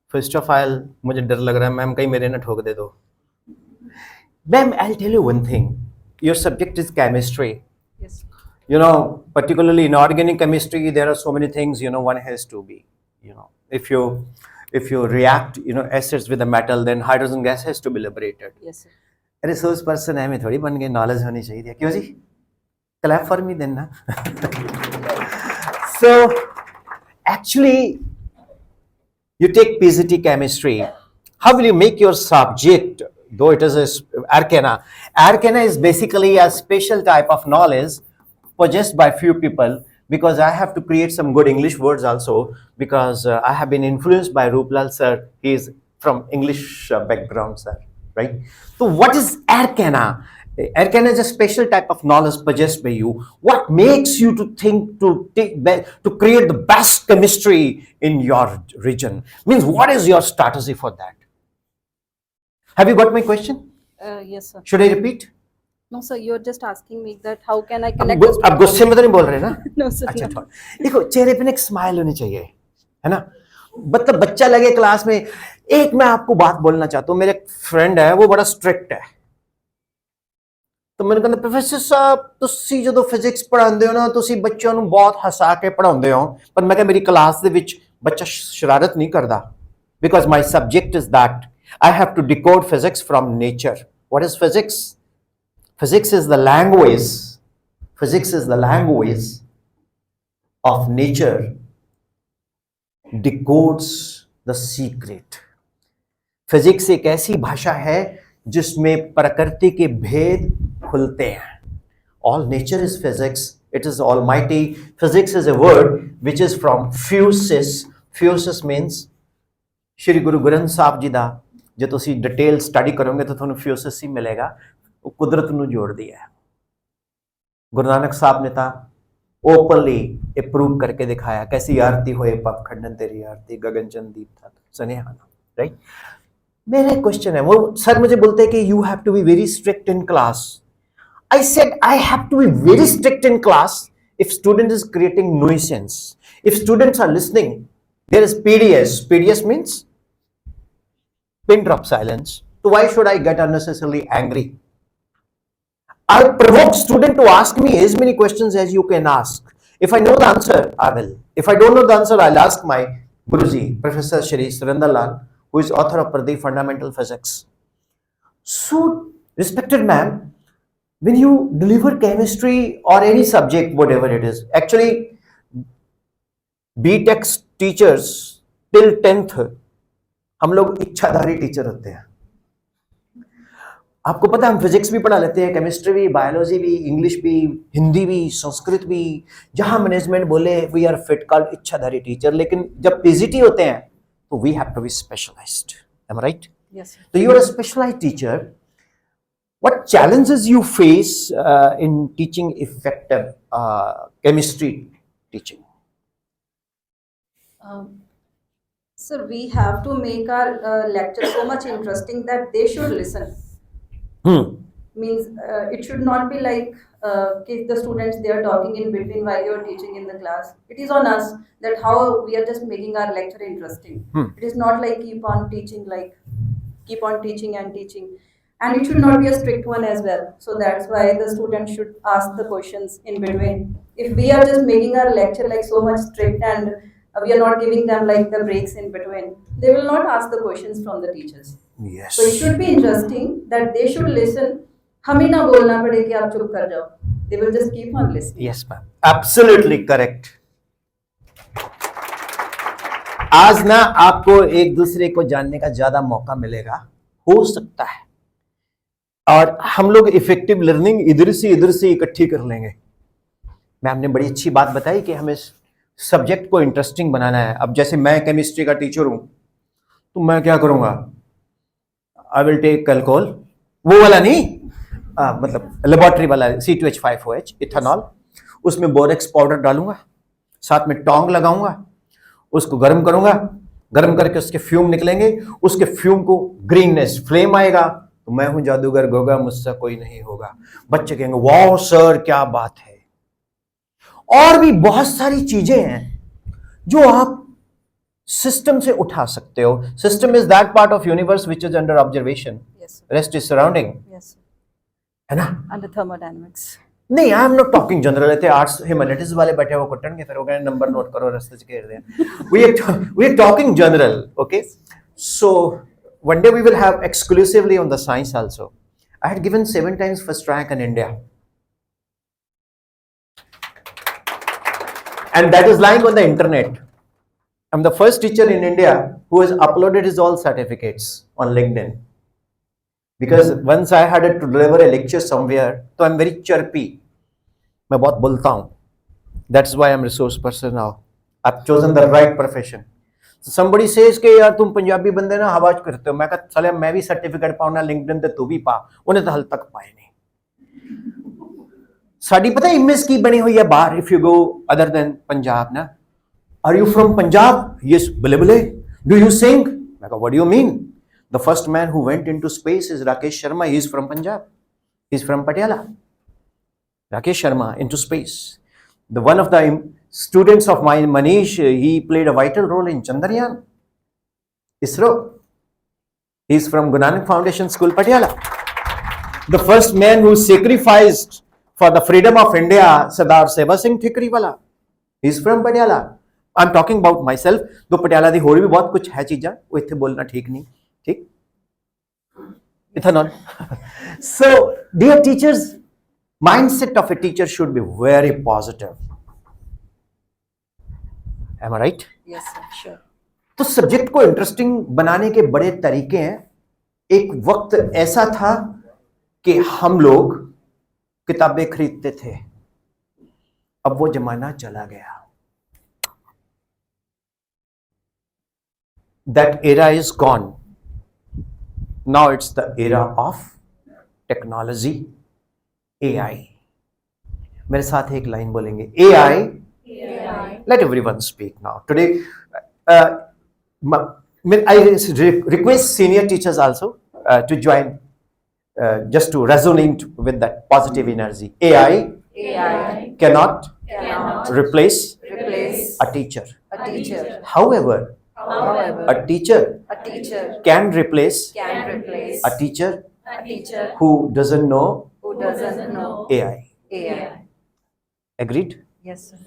first of all, मुझे डर लग रहा है ma'am कहीं मेरे ना ठोक दे दो. Ma'am, I'll tell you one thing. Your subject is chemistry. Yes. You know, particularly in organic chemistry, there are so many things, you know, one has to be, you know, if you react, you know, acids with a metal, then hydrogen gas has to be liberated. Yes, sir. A resource person है मैं थोड़ी बन गई, knowledge होनी चाहिए, क्यों जी? Clap for me then ना. So, actually, you take PGT chemistry. How will you make your subject, though it is arcana? Arcana is basically a special type of knowledge possessed by few people, because I have to create some good English words also, because I have been influenced by Rooplal sir. He is from English background, sir, right? So what is arcana? Arcana is a special type of knowledge possessed by you. What makes you to think to create the best chemistry in your region? Means what is your strategy for that? Have you got my question? Yes, sir. Should I repeat? No, sir. You're just asking me that how can I connect? आप गुस्से में तो नहीं बोल रहे ना? No, sir. अच्छा थोड़ा देखो चेहरे पे एक स्माइल होनी चाहिए, है ना? मतलब बच्चा लगे क्लास में. एक मैं आपको बात बोलना चाहता हूँ. मेरे एक फ्रेंड है, वो बड़ा स्ट्रिक्ट है. तो मैंने कहा प्रोफेसर साहब ਤੁਸੀਂ ਜਦੋਂ ਫਿਜ਼ਿਕਸ ਪੜ੍ਹਾਉਂਦੇ ਹੋ ਨਾ ਤੁਸੀਂ ਬੱਚਿਆਂ ਨੂੰ ਬਹੁਤ ਹਸਾ ਕੇ ਪੜ੍ਹਾਉਂਦੇ ਹੋ, ਪਰ ਮੈਂ ਕਿਹਾ ਮੇਰੀ ਕਲਾਸ ਦੇ ਵਿੱਚ ਬੱਚਾ ਸ਼ਰਾਰਤ ਨਹੀਂ ਕਰਦਾ, because my subject is that I have to decode physics from nature. What is physics? Physics is the language. Physics is the language of nature. Decodes the secret. Physics एक ऐसी भाषा है जिसमें प्रकृति के भेद खुलते हैं. All nature is physics. It is almighty. Physics is a word which is from physis. Physis means Shri Guru Granth साहब जी ਦਾ ਜੇ ਤੁਸੀਂ ਡਿਟੇਲ ਸਟੱਡੀ ਕਰੋਗੇ ਤਾਂ ਤੁਹਾਨੂੰ ਫਿਊਸਿਸ ਹੀ ਮਿਲੇਗਾ. ਉਹ ਕੁਦਰਤ ਨੂੰ ਜੋੜਦੀ ਹੈ. ਗੁਰੂ ਨਾਨਕ ਸਾਹਿਬ ਨੇ ਤਾਂ ओपनली ਇਹ प्रूव करके दिखाया कैसी आरती होए पप खंडन तेरी आरती गगनचंद दीप था सनेहाना, राइट? मेरा क्वेश्चन है, वो सर मुझे बोलते हैं कि you have to be very strict in class. I said I have to be very strict in class if student is creating nuisance, if students are listening. There is PDS. PDS means pin drop silence. So why should I get unnecessarily angry? I'll provoke student to ask me as many questions as you can ask. If I know the answer, I will. If I don't know the answer, I'll ask my Guruji, Professor Shri Surendra Lal, who is author of Pradeep Fundamental Physics. So, respected ma'am, when you deliver chemistry or any subject, whatever it is, actually, BTech teachers till 10th, हम लोग इच्छाधारी teacher होते हैं. आपको पता है हम physics भी पढ़ा लेते हैं, केमिस्ट्री भी, बायोलॉजी भी, इंग्लिश भी, हिंदी भी, संस्कृत भी. जहां मैनेजमेंट बोले वी आर फिट कॉल्ड इच्छाधारी टीचर, लेकिन जब पीजीटी होते हैं तो we have to be specialised. Am I right? Yes, sir. So you are a specialized teacher. What challenges you face in teaching effective chemistry teaching? Sir, we have to make our lecture so much interesting that they should listen. Means it should not be like the students they are talking in between while you are teaching in the class. It is on us that how we are just making our lecture interesting. It is not like keep on teaching and teaching. And it should not be a strict one as well. So that's why the students should ask the questions in between. If we are just making our lecture like so much strict and we are not giving them like the breaks in between, they will not ask the questions from the teachers. Yes. So it should be interesting that they should listen. हमें ना बोलना पड़े कि आप चुप कर जाओ. They will just keep on listening. Yes, ma'am. Absolutely correct. आज ना आपको एक दूसरे को जानने का ज्यादा मौका मिलेगा, हो सकता है, और हम लोग इफेक्टिव लर्निंग इधर से इकट्ठी कर लेंगे. मैम ने बड़ी अच्छी बात बताई कि हमें सब्जेक्ट को इंटरेस्टिंग बनाना है. अब जैसे मैं केमिस्ट्री का टीचर हूं, तो मैं क्या करूंगा, आई विल टेक अल्कोहल, वो वाला नहीं, मतलब लेबोरेटरी वाला C2H5OH इथेनॉल, उसमें बोरेक्स पाउडर डालूंगा, साथ में टोंग लगाऊंगा, उसको गर्म करूंगा, गर्म करके उसके फ्यूम निकलेंगे, उसके फ्यूम को ग्रीननेस फ्लेम आएगा, तो मैं हूं जादूगर गोगा, मुझसे कोई नहीं होगा. बच्चे कहेंगे वाह सर क्या बात है. और भी बहुत सारी चीजें हैं जो आप सिस्टम से उठा सकते हो. System is that part of universe which is under observation, rest is surrounding, है ना. Under thermodynamics. नहीं, I am not talking general. थे आर्ट्स ह्यूमैनिटीज वाले बैठे वो कटणगे, फिर वो कहने नंबर नोट करो, रास्ते च घेर दें. We are talking general. Okay, so one day we will have exclusively on the science also. I had given 7 times first rank in India, and that is lying on the internet. I'm the first teacher in India who has uploaded his all certificates on LinkedIn, because once I had to deliver a lecture somewhere, so I'm very chirpy. मैं बहुत बोलता हूँ. That's why I'm resource person now. I've chosen the right profession. Somebody says कि यार तुम पंजाबी बंदे ना हवाज करते हो. मैं कहता साले मैं भी सर्टिफिकेट पाऊँ ना लिंक्डइन ते तू भी पा. उन्हें तो हल तक पाए नहीं. साड़ी पता है इमेज की बनी हुई है बाहर. If you go other than Punjab ना, are you from Punjab? Yes, बले बले. Do you sing? मैं कहा what do you mean? The first man who went into space is Rakesh Sharma. He is from Punjab. He is from Patiala. Rakesh Sharma into space. The one of the students of mine, Manish, he played a vital role in Chandrayaan, ISRO. He is from Guru Nanak Foundation School, Patiala. The first man who sacrificed for the freedom of India, Sardar Seva Singh Thikrewala. He is from Patiala. I'm talking about myself. तो पटियाला दी होर भी बहुत कुछ है चीज़ां, वो इत्थे बोलना ठीक नहीं, ठीक? Ethanol. So, dear teachers, mindset of a teacher should be very positive. Am I right? Yes, sir, sure. तो सब्जेक्ट को इंटरेस्टिंग बनाने के बड़े तरीके हैं. एक वक्त ऐसा था कि हम लोग किताबें खरीदते थे, अब वो जमाना चला गया. That era is gone. Now it's the era of technology, AI. मेरे साथ एक लाइन बोलेंगे, AI. Let everyone speak now. Today, I request senior teachers also to join, just to resonate with that positive energy. AI cannot replace a teacher. However, a teacher can replace a teacher who doesn't know AI. Agreed? Yes, sir.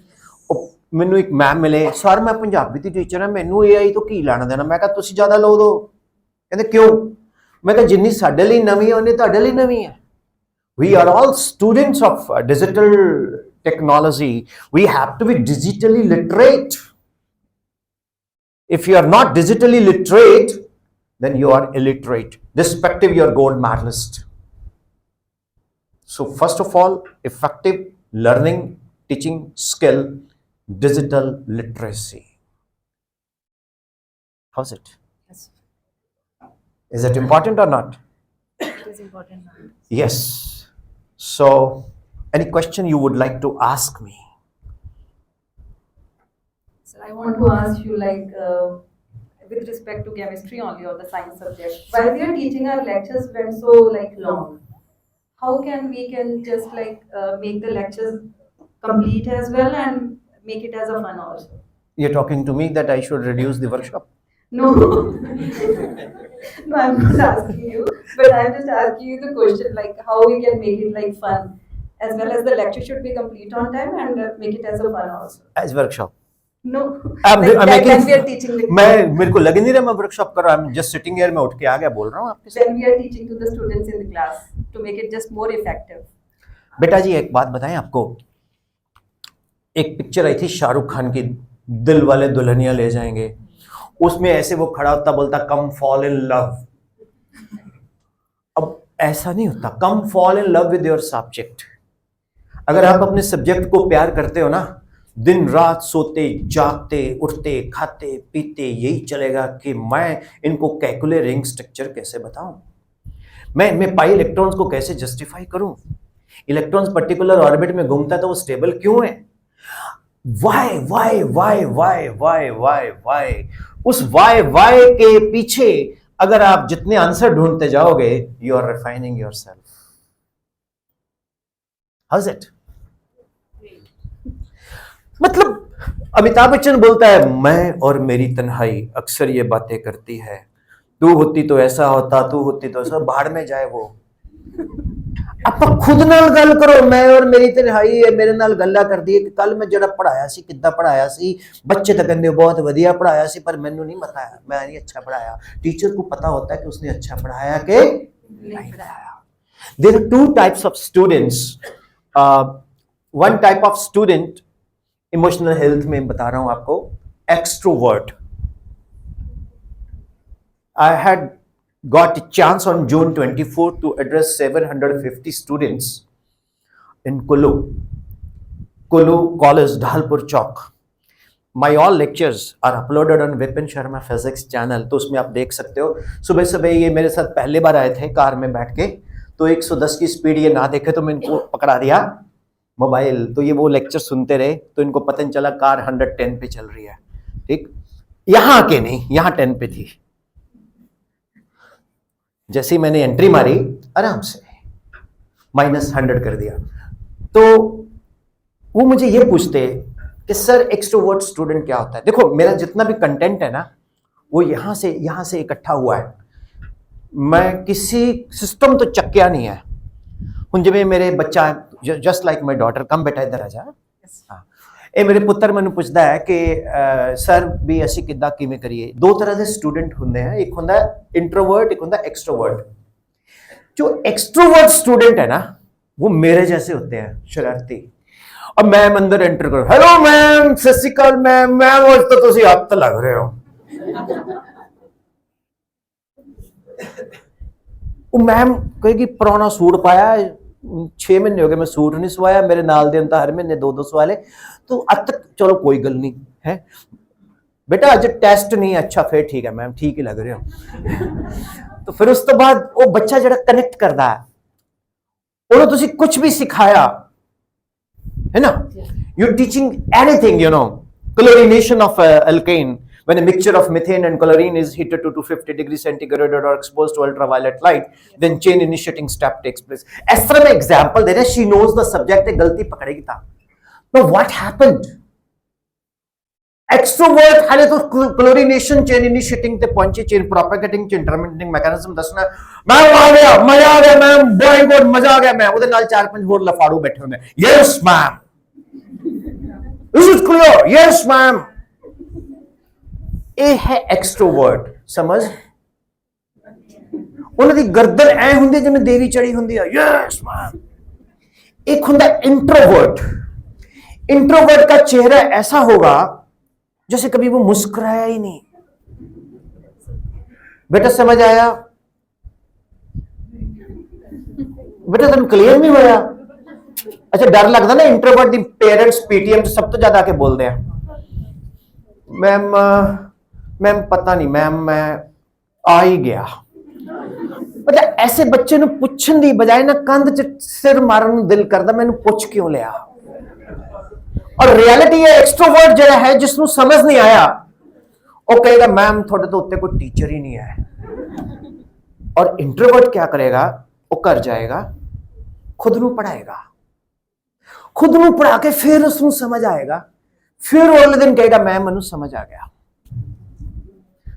ਮੈਨੂੰ ਇੱਕ ma'am ਮਿਲੇ, sir ਮੈਂ ਪੰਜਾਬੀ ਦੀ teacher ਹਾਂ, ਮੈਨੂੰ AI ਤੋਂ ਕੀ ਲੈਣਾ ਦੇਣਾ. ਮੈਂ ਕਿਹਾ ਤੁਸੀਂ ਜ਼ਿਆਦਾ ਲਓ ਦੋ. ਕਹਿੰਦੇ ਕਿਉਂ? ਮੈਂ ਕਿਹਾ ਜਿੰਨੀ ਸਾਡੇ ਲਈ ਨਵੀਂ ਹੈ ਉਨੀ ਤੁਹਾਡੇ ਲਈ ਨਵੀਂ ਹੈ. We are all students of digital technology. We have to be digitally literate. If you are not digitally literate, then you are illiterate. Respective your gold medalist. So first of all, effective learning, teaching skill, digital literacy. How's it? Yes. Is it important or not? It is important now. Yes. So, any question you would like to ask me? Sir, I want to ask you, like, with respect to chemistry only or the science subject, while we are teaching, our lectures went so like long. How can we just like make the lectures complete as well and make it as a fun also? You're talking to me that I should reduce the workshop? No, no, I'm not asking you, but I'm just asking you the question, like how we can make it like fun, as well as the lecture should be complete on time and make it as a fun also. As workshop? No. I'm Like that, making, when we are teaching the मेरे को लग नहीं रहा मैं workshop कर रहा हूँ, just sitting here, मैं उठ के आ गया बोल रहा हूँ आपके साथ। when we are teaching to the students in the class to make it just more effective. बेटा जी एक बात बताएं आपको, एक पिक्चर आई थी शाहरुख खान की, दिल वाले दुल्हनिया ले जाएंगे, उसमें ऐसे वो खड़ा होता बोलता कम फॉल इन लव। अब ऐसा नहीं होता, come fall in love with your subject. अगर आप अपने सब्जेक्ट को प्यार करते हो ना, दिन रात सोते जागते उठते खाते पीते यही चलेगा कि मैं इनको कैलकुलर रिंग स्ट्रक्चर कैसे बताऊं, मैं पाई इलेक्ट्रॉन्स को कैसे जस्टिफाई करूं, इलेक्ट्रॉन्स पर्टिकुलर ऑर्बिट में घूमता है तो वो स्टेबल क्यों है, why why why why why why why, उस वाई वाई के पीछे अगर आप जितने आंसर ढूंढते जाओगे, you are refining yourself. How is it? मतलब अमिताभ बच्चन बोलता है, मैं और मेरी तन्हाई अक्सर ये बातें करती है, तू होती तो ऐसा होता, तू होती तो ऐसा, बाहर में जाए वो। आप खुद नाल गल करो, मैं और मेरी तन्हाई है मेरे नाल गल्ला कर दी कि कल मैं जरा पढ़ाया सी, किद्दां पढ़ाया सी, बच्चे तो कहंदे बहुत वधिया पढ़ाया सी, पर मैनू नहीं बताया, मैं नहीं अच्छा पढ़ाया। टीचर को पता होता है कि उसने अच्छा पढ़ाया कि नहीं पढ़ाया। There are two types of students. One type of student emotional health में बता रहा हूं आपको, extrovert. I had got a chance on June 24 to address 750 students in Kulu College, Dhalpur Chowk. My all lectures are uploaded on Vipin Sharma Physics channel, तो उसमें आप देख सकते हो। सुबह सुबह ये मेरे साथ पहली बार आए थे कार में बैठ के, तो 110 की स्पीड ये ना देखे तो मैं इनको पकड़ा दिया मोबाइल, तो ये वो लेक्चर सुनते रहे, तो इनको पता नहीं चला कार 110 पे चल रही है। ठीक, यहाँ के नहीं, यहाँ 10 पे थी। जैसे ही मैंने एंट्री मारी आराम से -100 कर दिया, तो वो मुझे ये पूछते कि सर एक्सट्रोवर्ट स्टूडेंट क्या होता है। देखो मेरा जितना भी कंटेंट है ना, वो यहाँ से इकट्ठा हुआ है, मैं किसी सिस्टम तो चक्या नहीं है। हुण जिवें मेरे बच्चा जस्ट लाइक माई डॉटर, कम बेटा इधर आ जा, हाँ, ਇਹ ਮੇਰੇ ਪੁੱਤਰ ਮੈਨੂੰ ਪੁੱਛਦਾ ਹੈ ਕਿ ਸਰ ਵੀ ਅਸੀਂ ਕਿੱਦਾਂ ਕਿਵੇਂ ਕਰੀਏ। ਦੋ ਤਰ੍ਹਾਂ ਦੇ ਸਟੂਡੈਂਟ ਹੁੰਦੇ ਆ, ਇੱਕ ਹੁੰਦਾ इंट्रोवर्ट, एक होता एक्सट्रोवर्ट। जो एक्सट्रोवर्ट स्टूडेंट है ना, वो मेरे जैसे होते हैं, शरारती। अब मैम अंदर एंटर करो, हेलो मैम, सत श्री अकाल मैम, मैम आज तो तुसी हत्थ लग रहे हो। वो मैम कहेगी पुराना सूट पाया, 6 महीने हो गए मैं सूट नहीं सवाया, मेरे नाल दे हर महीने 2-2 सवा ले, तो अब तक चलो कोई गल नहीं है बेटा, अज टेस्ट नहीं, अच्छा फिर ठीक है मैम, ठीक ही लग रहे हो। तो फिर उस तो बाद वो बच्चा जरा कनेक्ट करता है, उन्होंने तुसी कुछ भी सिखाया है ना, you teaching anything, you know, chlorination of alkane, when a mixture of methane and chlorine is heated to 250 degrees centigrade or exposed to ultraviolet light, then chain initiating step takes place. इस तरह में example दे रहे, she knows the subject, गलती पकड़ेगी था। Now what happened? Extrovert हाले तो chlorination, chain initiating ते पहुंचे, chain propagating, chain terminating mechanism दसना, मैम आ गया, मजा आ गया मैम, बॉय गॉड मजा आ गया मैम, ਉਹਦੇ ਨਾਲ 4-5 ਹੋਰ ਲਫਾੜੂ बैठे होंगे, yes ma'am, is it clear, yes ma'am. ਇਹ ਹੈ ਐਕਸਟ੍ਰੋਵਰਟ, ਸਮਝ, ਉਹਨਾਂ ਦੀ ਗਰਦਨ ਐ ਹੁੰਦੀ ਜਿਵੇਂ ਦੇਵੀ ਚੜੀ ਹੁੰਦੀ ਆ, ਯੈਸ ਮੈਮ। एक ਹੁੰਦਾ इंट्रोवर्ट, इंट्रोवर्ट का चेहरा ऐसा होगा जैसे कभी वो मुस्कुराया ही नहीं। बेटा समझ आया बेटा, तुम क्लियर नहीं होया? अच्छा डर लगता ना, इंट्रोवर्ट दी पेरेंट्स पीटीएम सब तो ज्यादा आके बोलते हैं, मैम पता नहीं मैम मैं आ ही गया। मतलब ऐसे बच्चे ਨੂੰ ਪੁੱਛਣ ਦੀ ਬਜਾਏ ਨਾ ਕੰਧ 'ਚ ਸਿਰ ਮਾਰਨ ਨੂੰ ਦਿਲ ਕਰਦਾ, ਮੈਨੂੰ ਪੁੱਛ ਕਿਉਂ ਲਿਆ। और रियलिटी है एक्सट्रोवर्ट ਜਿਹੜਾ है, जिस ਨੂੰ समझ नहीं आया, वो कहेगा मैम ਤੁਹਾਡੇ ਤੋਂ ਉੱਤੇ कोई टीचर ही नहीं है। और इंट्रोवर्ट क्या करेगा, वो कर जाएगा, खुद ਨੂੰ पढ़ाएगा, खुद ਨੂੰ पढ़ा के फिर उस ਨੂੰ समझ आएगा, फिर वो अगले दिन कहेगा मैम ਮੈਨੂੰ समझ आ गया।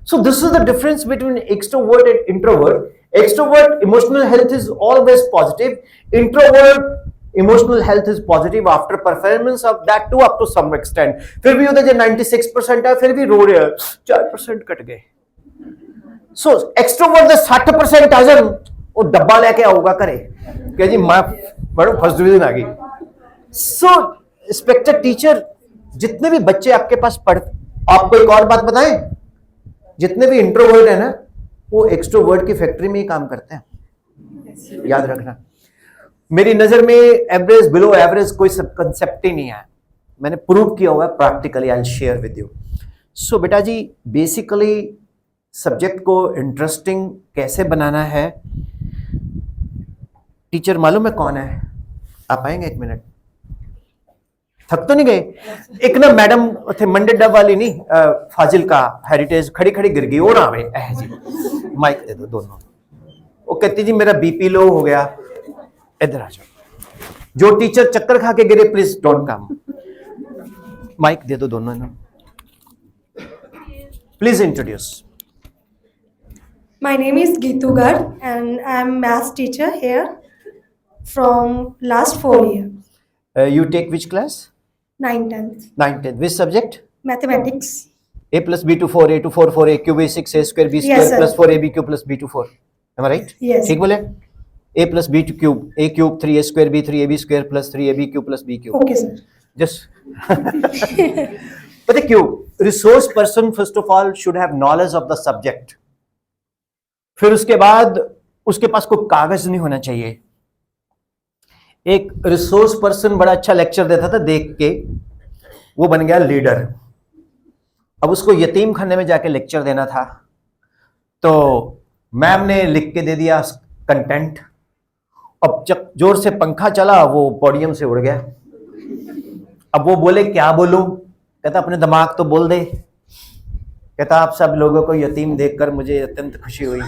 So this is the difference between extrovert and introvert. Extrovert emotional health is always positive. Introvert emotional health is positive after performance of that to up to some extent. फिर भी ਉਹਦੇ ਜੇ 96% है फिर भी रो रहे हैं, 4% कट गए। सो एक्सट्रोवर्ट ਦੇ 60% ਆ ਜਾਣ, ਉਹ ਡੱਬਾ ਲੈ ਕੇ ਆਊਗਾ ਘਰੇ ਕਿ ਜੀ ਮੈਂ बड़ा फर्स्ट डिवीजन आ गई। सो रिस्पेक्टेड टीचर, जितने भी बच्चे आपके पास आपको एक और बात बताएं, जितने भी इंट्रोवर्ट है ना वो एक्सट्रोवर्ट की फैक्ट्री में ही काम करते हैं, याद रखना। मेरी नजर में एवरेज बिलो एवरेज कोई सब कंसेप्ट ही नहीं है, मैंने प्रूव किया हुआ है practically, I will share with you. So बेटा जी, बेसिकली सब्जेक्ट को इंटरेस्टिंग कैसे बनाना है, टीचर मालूम है कौन है? आप आएंगे एक मिनट, थक तो नहीं गए? एक ना मैडम थे मंडे डब वाली नहीं, फाजिल का हेरिटेज, खड़ी खड़ी गिर गई, वो ना आवे ऐ जी, माइक दे दो दोनों। वो कहती जी मेरा बीपी लो हो गया, इधर आ जाओ। जो टीचर चक्कर खा के गिरे प्लीज डोंट कम, माइक दे दो दोनों ना। Please introduce. My name is Geetu Garg and I am maths teacher here from last 4 years. You take which class? 9th, 10th. 9th, 10th. Which subject? Mathematics. A plus B to 4, A to 4, 4A cube, A 6, A square, B square Yes, sir. plus 4AB cube plus B to 4. Am I right? Yes. ठीक बोले? A plus B to cube, A cube 3A square, B 3AB square plus 3AB cube plus B cube. Okay, sir. Just पता क्यों? Resource person first of all should have knowledge of the subject. फिर उसके बाद उसके पास कोई कागज नहीं होना चाहिए। एक रिसोर्स पर्सन बड़ा अच्छा लेक्चर देता था, देख के वो बन गया लीडर। अब उसको यतीम खाने में जाके लेक्चर देना था, तो मैम ने लिख के दे दिया कंटेंट। अब जब जोर से पंखा चला वो पोडियम से उड़ गया। अब वो बोले क्या बोलूं? कहता अपने दिमाग तो बोल दे। कहता आप सब लोगों को यतीम देखकर मुझे अत्यंत खुशी हुई।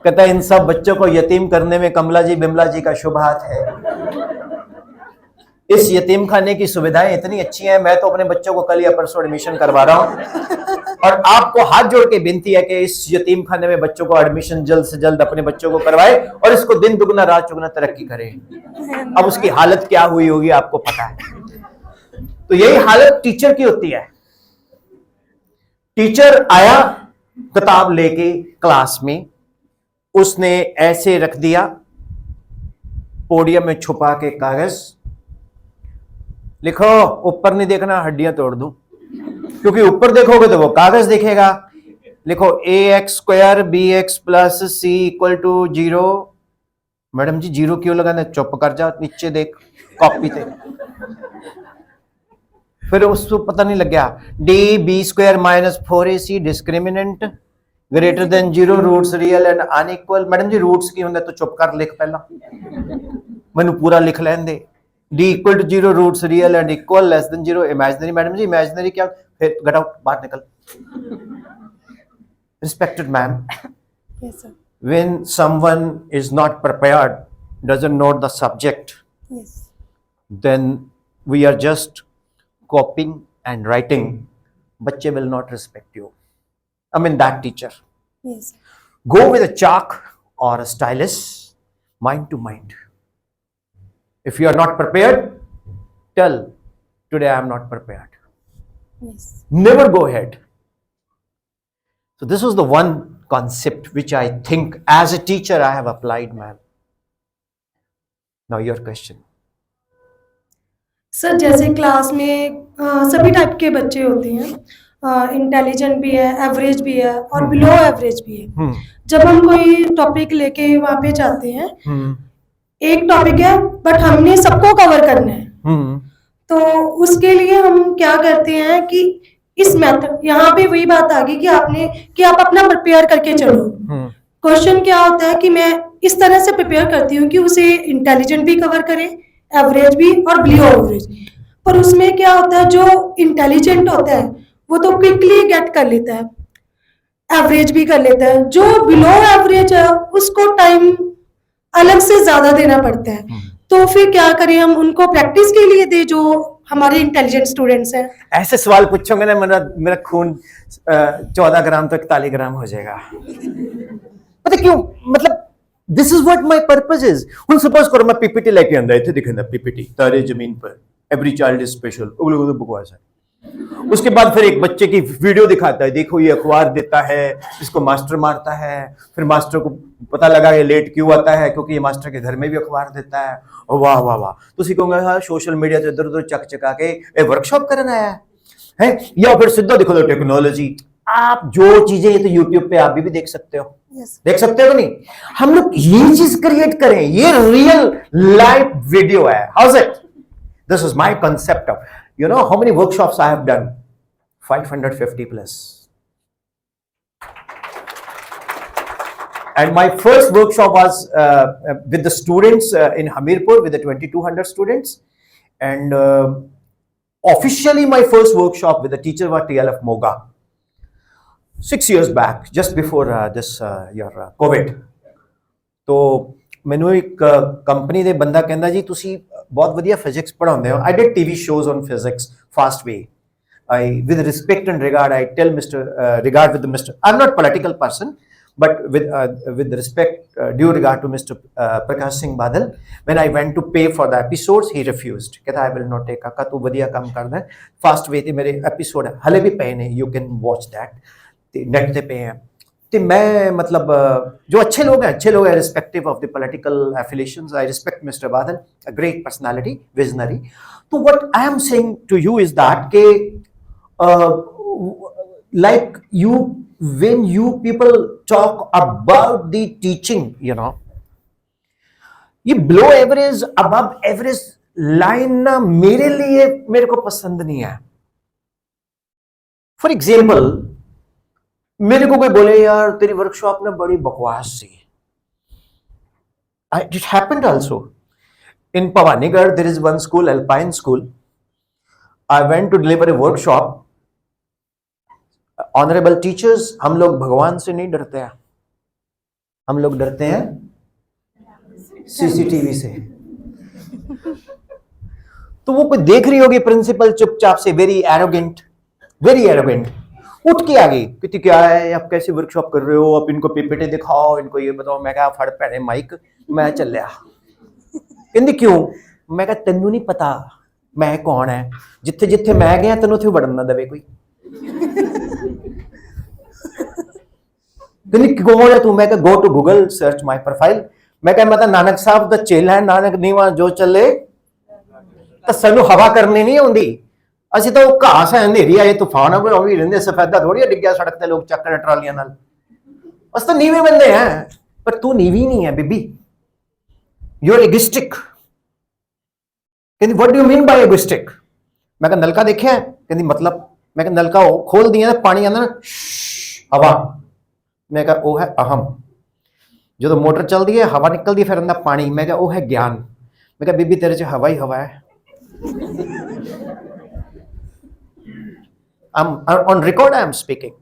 कहता इन सब बच्चों को यतीम करने में कमला जी बिमला जी का शुभ हाथ है। इस यतीम खाने की सुविधाएं इतनी अच्छी हैं, मैं तो अपने बच्चों को कल या परसों एडमिशन करवा रहा हूं। और आपको हाथ जोड़ के विनती है कि इस यतीम खाने में बच्चों को एडमिशन जल्द से जल्द अपने बच्चों को करवाए और इसको दिन दुगना रात चौगुना तरक्की करे। अब उसकी हालत क्या हुई होगी आपको पता है। तो यही हालत टीचर की होती है। टीचर आया किताब लेके क्लास में, उसने ऐसे रख दिया पोडियम में छुपा के कागज, लिखो ऊपर नहीं देखना हड्डियां तोड़ दूं, क्योंकि ऊपर देखोगे तो वो कागज दिखेगा। लिखो ax² bx plus c equal to 0। Madam जी 0 क्यों लगाना? चुप कर जा, नीचे देख कॉपी थे। फिर उसको पता नहीं लग गया d b² minus 4ac discriminant greater than 0 roots real and unequal. Madam ji roots की होंगे तो चुप कर लिख, पहला मैनू पूरा लिख लें दे। d equal to 0 roots real and equal less than 0 imaginary. Madam ji imaginary क्या? फिर गेट आउट, बाहर निकल। Respected ma'am, Yes, sir. when someone is not prepared, doesn't know the subject, Yes. then we are just copying and writing. Bachche will not respect you. I mean that teacher. Yes. Go with a chalk or a stylus, mind to mind. If you are not prepared, tell today I am not prepared. Yes. Never go ahead. So this was the one concept which I think as a teacher I have applied, ma'am. Now your question. Sir जैसे class में सभी type के बच्चे होते हैं, intelligent भी है, average भी है और बिलो एवरेज भी है। जब हम कोई टॉपिक लेके वहाँ पे जाते हैं, एक टॉपिक है बट हमने सबको कवर करना है, तो उसके लिए हम क्या करते हैं कि इस मेथड, यहाँ पे वही बात आ गई कि आप अपना प्रिपेयर करके चलो। क्वेश्चन क्या होता है कि मैं इस तरह से प्रिपेयर करती हूँ कि उसे इंटेलिजेंट भी कवर करे, एवरेज भी और बिलो एवरेज। पर उसमें क्या होता है, जो इंटेलिजेंट होता है वो तो क्विकली गेट कर लेता है, एवरेज भी कर लेता है। जो बिलो एवरेज है उसको टाइम अलग से ज्यादा देना पड़ता है। तो फिर क्या करें, हम उनको प्रैक्टिस के लिए दे जो हमारे इंटेलिजेंट स्टूडेंट्स हैं। ऐसे सवाल पूछोगे ना मेरा खून 14 ग्राम तो 41 ग्राम हो जाएगा। पता क्यों? मतलब this is what my purpose is. हुन सपोज करो मैं पीपीटी लेके आंदा, इत्थे दिखंदा पीपीटी तारे जमीन पर, एवरी चाइल्ड इज स्पेशल, उगले बकवास है। उसके बाद फिर एक बच्चे की वीडियो दिखाता है, देखो ये अखबार देता है, इसको मास्टर मारता है, फिर मास्टर को पता लगा ये लेट क्यों आता है, क्योंकि ये मास्टर के घर में भी अखबार देता है। वाह वाह वाह, तुसी कहोगे हाँ सोशल मीडिया से इधर उधर चक चका के ये वर्कशॉप करना आया है। या फिर सीधा दिखो तो टेक्नोलॉजी, आप जो चीजें ये तो यूट्यूब पे आप भी देख सकते हो, देख सकते हो नहीं। हम लोग ये चीज क्रिएट करें, ये रियल लाइव वीडियो है। House it? This is my concept of, you know how many workshops I have done? 550 plus. And my first workshop was with the students in Hamirpur with the 2200 students, and officially my first workshop with the teacher was TLF Moga 6 years back, just before this your COVID. तो ਮੈਨੂੰ ਇੱਕ company ਦੇ ਬੰਦਾ ਕਹਿੰਦਾ ਜੀ ਤੁਸੀਂ ਬਹੁਤ ਵਧੀਆ ਫਿਜ਼ਿਕਸ ਪੜ੍ਹਾਉਂਦੇ ਹੋ। I did TV shows on physics, fast way. With respect and regard, I tell regard with the Mr. I'm not political person, but with respect, due regard to Mr. Prakash Singh Badal, when I went to pay for the episodes, he refused. कहता I will not take, काका तू ਵਧੀਆ ਕੰਮ ਕਰਦਾ ਹੈ, fast way ਤੇ ਮੇਰੇ episode हले भी पए ने, you can watch that, ਤੇ नेट ਤੇ ਪਏ हैं। तो मैं मतलब जो अच्छे लोग हैं respective of the political affiliations, I respect mister Badal, a great personality, visionary. तो what I am saying to you is that के like you, when you people talk about the teaching, you know, ये below average above average line ना मेरे लिए, मेरे को पसंद नहीं है। फॉर एग्जाम्पल, मेरे को कोई बोले यार तेरी वर्कशॉप में बड़ी बकवास सी, it happened also in Pavanigarh, there is one school, Alpine School. I went to deliver a workshop. Honorable teachers, हम लोग भगवान से नहीं डरते हैं, हम लोग डरते हैं CCTV से। तो वो कोई देख रही होगी प्रिंसिपल चुपचाप से, वेरी एरोगेंट, उठ के आ गई, कहती क्या है आप कैसे वर्कशॉप कर रहे हो, आप इनको पीपीटी दिखाओ, इनको ये बताओ। मैं कहा फड़ पैने माइक, मैं चलिया। कहती क्यों? मैं कहा तेनू नहीं पता मैं कौन है, जिथे जिथे मैं गया तेन उथे वड़न ना दे कोई। कहती कौन है तू? मैं कहा go to Google, search my profile. मैं कहा मैं तो नानक साहब का चेला है, नानक नीवा जो चले, तो सानू हवा करनी नहीं आउंदी, ਅਸੀਂ ਤਾਂ ਉਹ ਘਾਸ ਹੈ, ਹਨੇਰੀ ਆਏ ਤੂਫਾਨ ਆਵੇ, ਉਹ ਵੀ ਰਹਿੰਦੇ, ਸਫੈਦਾ ਥੋੜੀ ਡਿੱਗਿਆ ਸੜਕ ਤੇ ਲੋਕ ਚੱਕ ਰਹੇ ਟਰਾਲੀਆਂ ਨਾਲ। ਅਸੀਂ ਤਾਂ ਨੀਵੇਂ ਬੰਦੇ ਹੈ, ਪਰ ਤੂੰ ਨੀਵੀਂ ਨਹੀਂ ਹੈ ਬੀਬੀ, ਯੂ ਆਰ ਇਗੋਇਸਟਿਕ। ਕਹਿੰਦੀ what do you mean by egoistic? मैं कहा नलका देखिया? कहती मतलब? मैं कहा नलका खोल दिया ना, पानी आंदा ना, हवा। मैं कहा वो है अहम, जो मोटर चलती है हवा निकलती है फिर अंदर पानी। मैं कहा वो है ज्ञान। मैं कहा बीबी तेरे च हवा ही हवा है। On record I am speaking.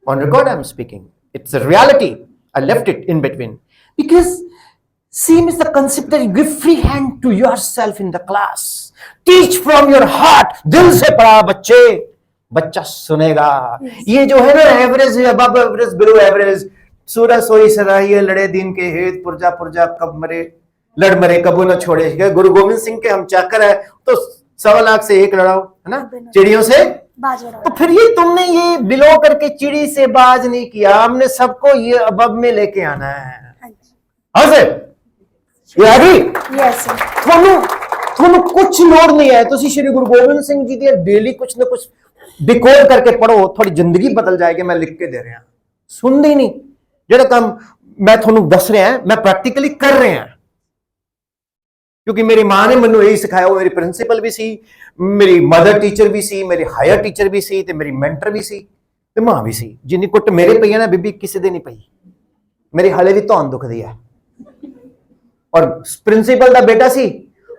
On record I am speaking. It's a reality. I left it in between because same is the concept that you give free hand to yourself in the class. Teach from your heart. दिल से पढ़ा बच्चे, बच्चा सुनेगा। ये जो है ना average, above average, below average, सूरज सोई सराहिए लड़े दिन के हेत, पुरजा पुरजा कब मरे, लड़ मरे कबू न छोड़े। गुरु गोविंद सिंह के हम चाकर है तो 1.25 लाख से एक लड़ाओ, है ना, चिड़ियों से बाज। तो फिर ये तुमने ये बिलो करके चिड़ी से बाज नहीं किया, हमने सबको ये अबब में लेके आना है। हाँ सर, ये आ गई। Yes sir. ਤੁਹਾਨੂੰ ਕੁਝ ਲੋੜ ਨਹੀਂ ਹੈ, ਤੁਸੀਂ ਸ਼੍ਰੀ ਗੁਰੂ ਗੋਬਿੰਦ ਸਿੰਘ ਜੀ ਦੀ ਡੇਲੀ ਕੁਝ ਨਾ ਕੁਝ ਡਿਕੋਡ ਕਰਕੇ ਪੜੋ, ਤੁਹਾਡੀ ਜ਼ਿੰਦਗੀ ਬਦਲ ਜਾਏਗੀ। ਮੈਂ ਲਿਖ ਕੇ ਦੇ ਰਿਹਾ, ਸੁਣਦੇ ਨਹੀਂ। ਜਿਹੜਾ ਕੰਮ ਮੈਂ ਤੁਹਾਨੂੰ ਦੱਸ ਰਿਹਾ ਮੈਂ ਪ੍ਰੈਕਟੀਕਲੀ ਕਰ ਰਿਹਾ, क्योंकि मेरी माँ ने मैनू यही सिखाया। वो मेरी प्रिंसीपल भी सी, मेरी मदर टीचर भी सी, मेरी हायर टीचर भी सी, ते मेरी मेंटर भी सी, ते माँ भी सी। जिन्नी कुट मेरे पई है ना बीबी किसी दे नहीं पई, मेरी हाले भी धौन दुखदी है। और प्रिंसीपल दा बेटा सी,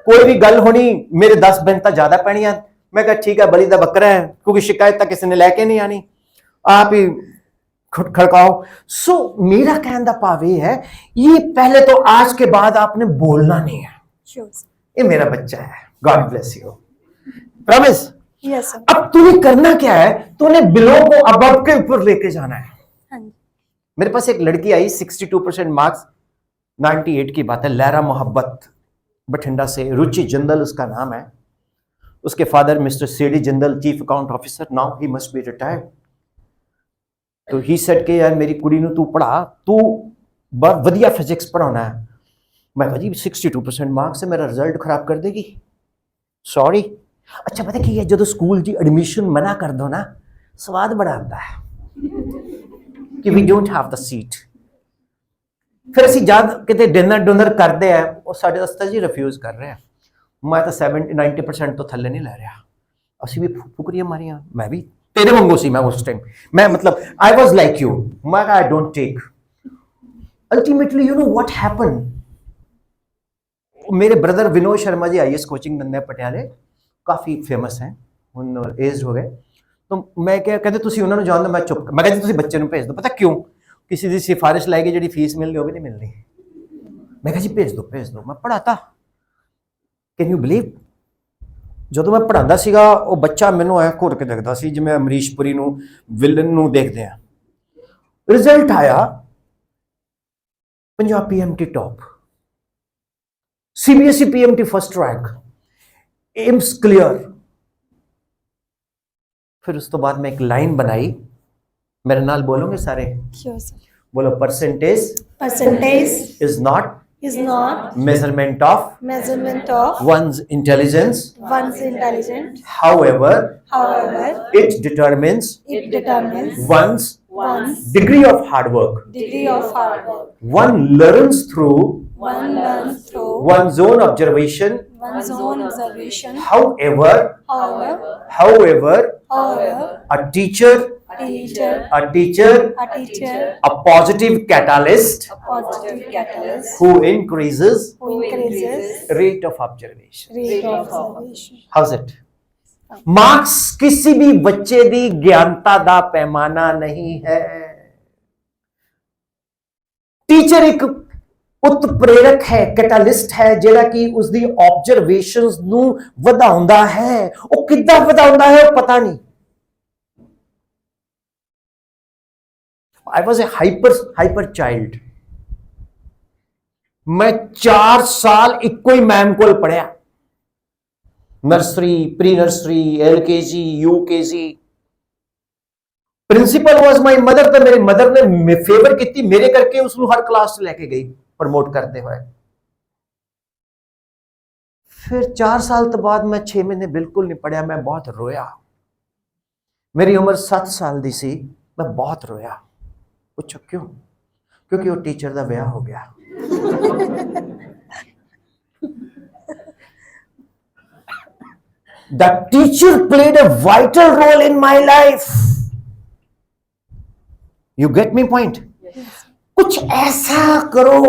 कोई भी गल होनी मेरे 10 मिनट ज्यादा पैनियां। मैं कहा ठीक है, बली दा बकरा है, क्योंकि शिकायत किसी ने लैके नहीं आनी, आप ही खड़काओ। सो मेरा कहने का भाव ये है, ये पहले तो आज के बाद आपने बोलना नहीं है। ये मेरा बच्चा है, God bless you, promise. Yes sir. अब तुम्हें करना क्या है, तूने बिलो को अबब के ऊपर लेके जाना है। मेरे पास एक लड़की आई 62% मार्क्स, 98 की बात है, लहरा मोहब्बत, बठिंडा से, रुचि जिंदल उसका नाम है। उसके father mister CD Jindal, chief account officer, now he must be retired. तो ही सेड कि यार मेरी कुड़ी ਨੂੰ ਤੂੰ ਪੜਾ, ਤੂੰ बहुत ਵਧੀਆ फिजिक्स पढ़ाना है। मैं कहा जी 62% मार्क्स है, मेरा रिजल्ट खराब कर देगी, सॉरी। अच्छा पता की है, जो स्कूल जी एडमिशन मना कर दो ना, स्वाद बड़ा आता है कि we don't have the seat. फिर ਅਸੀਂ ਜਦ ਕਿਤੇ ਡਿਨਰ ਕਰਦੇ ਆ, ਉਹ ਸਾਡੇ ਉਸਤਾਦ ਜੀ ਰਿਫਿਊਜ਼ ਕਰ ਰਹੇ ਆ। ਮੈਂ ਤਾਂ 70-90% ਤੋਂ ਥੱਲੇ ਨਹੀਂ ਲੈ ਰਿਹਾ। ਅਸੀਂ ਵੀ ਫੁਕਰੀਆਂ ਮਾਰੀਆਂ, ਮੈਂ ਵੀ ਤੇਰੇ ਵਾਂਗੂ ਸੀ। ਮੈਂ ਉਸ ਟਾਈਮ ਮੈਂ ਮਤਲਬ I was like you, ਮੈਂ I don't take। Ultimately you know what happened, मेरे brother Vinod Sharma ji IAS coaching ਦਿੰਦੇ ਆ ਪਟਿਆਲੇ, ਕਾਫੀ ਫੇਮਸ ਹੈ, ਹੁਣ ਏਜ ਹੋ ਗਏ। तो मैं क्या कहते ਤੁਸੀਂ ਉਹਨਾਂ ਨੂੰ ਜਾਣਦੇ, ਮੈਂ ਚੁੱਪ। ਮੈਂ ਕਹਿੰਦਾ ਤੁਸੀਂ ਬੱਚੇ ਨੂੰ ਭੇਜ ਦਿਓ। ਪਤਾ ਕਿਉਂ? ਕਿਸੇ ਦੀ ਸਿਫਾਰਿਸ਼ ਲੈ ਕੇ ਜਿਹੜੀ ਫੀਸ ਮਿਲਣੀ ਉਹ ਵੀ ਨਹੀਂ ਮਿਲਣੀ। ਮੈਂ ਕਿਹਾ ਜੀ ਭੇਜ ਦਿਓ। ਮੈਂ ਪੜਾਤਾ। Can you believe? ਜਦੋਂ ਮੈਂ ਪੜਾਉਂਦਾ ਸੀਗਾ, ਉਹ ਬੱਚਾ ਮੈਨੂੰ ਐ ਘੁਰ ਕੇ ਦੇਖਦਾ ਸੀ ਜਿਵੇਂ ਅਮਰੀਸ਼ ਪੁਰੀ ਨੂੰ ਵਿਲਨ ਨੂੰ ਦੇਖਦੇ ਆ। ਰਿਜ਼ਲਟ ਆਇਆ Punjab PMT top, CBSE PMT first rank, AIIMS clear. फिर उस तो बाद में एक लाइन बनाई, मेरे नाल बोलोगे सारे? बोलो, percentage is not measurement of one's intelligence, however it determines one's degree of hard work. One learns through one's own observation. However, a teacher, a positive catalyst who increases rate of observation. How's it? Marks किसी भी बच्चे दी ज्ञानता दा पैमाना नहीं है। Teacher एक उत्प्रेरक है, कैटालिस्ट है, ਜਿਹੜਾ ਕਿ ਉਸ ਦੀ ਆਬਜ਼ਰਵੇਸ਼ਨਸ ਨੂੰ ਵਧਾਉਂਦਾ ਹੈ। ਉਹ ਕਿੱਦਾਂ ਵਧਾਉਂਦਾ ਹੈ ਉਹ ਪਤਾ ਨਹੀਂ। I was a hyper child. मैं 4 साल इक्को ही मैम को पढ़िया, nursery, pre nursery, LKG, UKG। Principal was my mother. तो मेरी मदर ने फेवर की मेरे करके उसको हर क्लास लेके गई प्रमोट करते हुए। फिर 4 साल तो बाद मैं 6 महीने बिल्कुल नहीं पढ़िया। मैं बहुत रोया। मेरी उम्र 7 साल दी सी, मैं बहुत रोया। पूछो क्यों? क्योंकि वो टीचर का ब्याह हो गया। The teacher played a vital role in my life. You get me point? कुछ ऐसा करो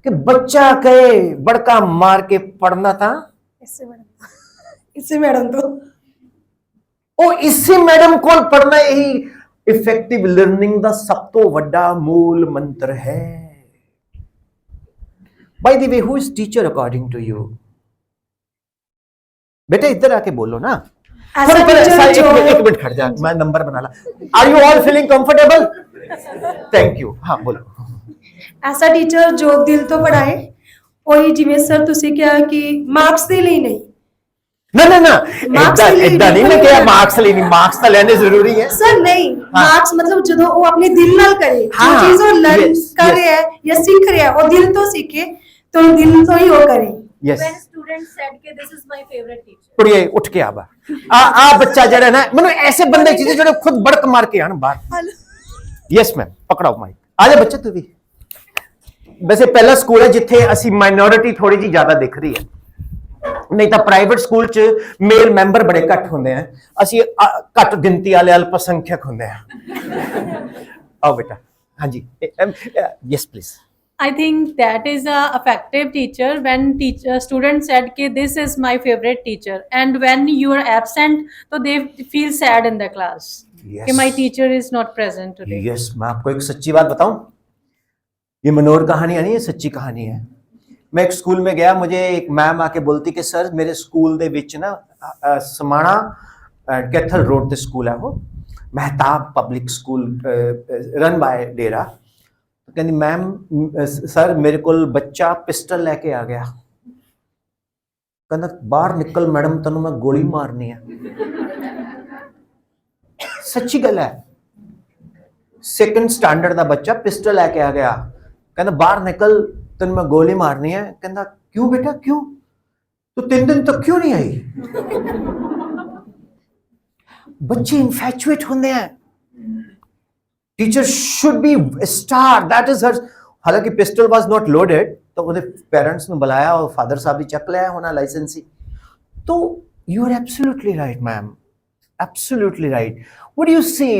कि बच्चा कहे बड़का मार के पढ़ना था। इससे मैडम तो ओ इससे मैडम को पढ़ना यही इफेक्टिव लर्निंग दा सब तो वड्डा मूल मंत्र है। By the way, who is teacher according to you? बेटा इधर आके बोलो ना। एक मिनट खड़ जा, मैं नंबर बना ला। Are you all feeling comfortable? Thank you। हाँ बोलो। ऐसा टीचर जो दिल तो पढ़ाए, वही जिਵੇਂ सर ਤੁਸੀਂ ਕਿਹਾ ਕਿ ਮਾਰਕਸ ਦੇ ਲਈ ਨਹੀਂ। ना इतना नहीं मैं क्या मार्क्स लेनी, मार्क्स तो लेने जरूरी है सर। नहीं, मार्क्स मतलब जो वो अपने दिल नाल करे, जो चीज वो लर्न कर रहा है या सीख रहा है, वो दिल तो सीखे, तो दिल तो ही वो करे। यस, When students said कि this is my favorite teacher. कुड़िए उठ के आवा आ बच्चा जड़ा ना, मैंने ऐसे बंदे चीजें जो खुद बड़क मार के आन बाहर। यस मैम, पकड़ाओ माइक। आ जा बच्चा तू भी। वैसे पहला स्कूल है जिथे असी माइनॉरिटी थोड़ी जी ज्यादा दिख रही है, नहीं तो प्राइवेट स्कूल च मेल मैंबर बड़े घट होंगे हैं, असी घट गिनती वाले अल्पसंख्यक होंगे हैं। आओ बेटा। हाँ जी, yes please. I think that is a effective teacher when student said कि this is my favorite teacher, and when you are absent so they feel sad in the class कि my teacher is not present today. Yes, मैं आपको एक सच्ची बात बताऊं, ये मनोर कहानी नहीं है, सच्ची कहानी है। मैं एक स्कूल में गया, मुझे एक मैम आके बोलती कि सर मेरे स्कूल दे विच ना समाणा कैथल रोड ते स्कूल है वो, Mehtab public school run by Dera. तो कहती मैम सर मेरे को बच्चा पिस्टल लेके आ गया, कहना बाहर निकल मैडम तेन मैं गोली मारनी है। सच्ची गल है, 2nd स्टैंडर्ड का बच्चा पिस्टल लेके आ गया, कहना बाहर निकल तेन मैं गोली मारनी है। कहना क्यों बेटा क्यों, तो 3 दिन तक क्यों नहीं आई? बच्चे इन्फैचुएट होंगे हैं। Teacher should be star, that is her. हालांकि पिस्टल वाज नॉट लोडेड, तो उन्हें पेरेंट्स ने बुलाया और फादर साहब भी चक लिया होना लाइसेंस ही। तो you are absolutely right ma'am, absolutely right. What do you say?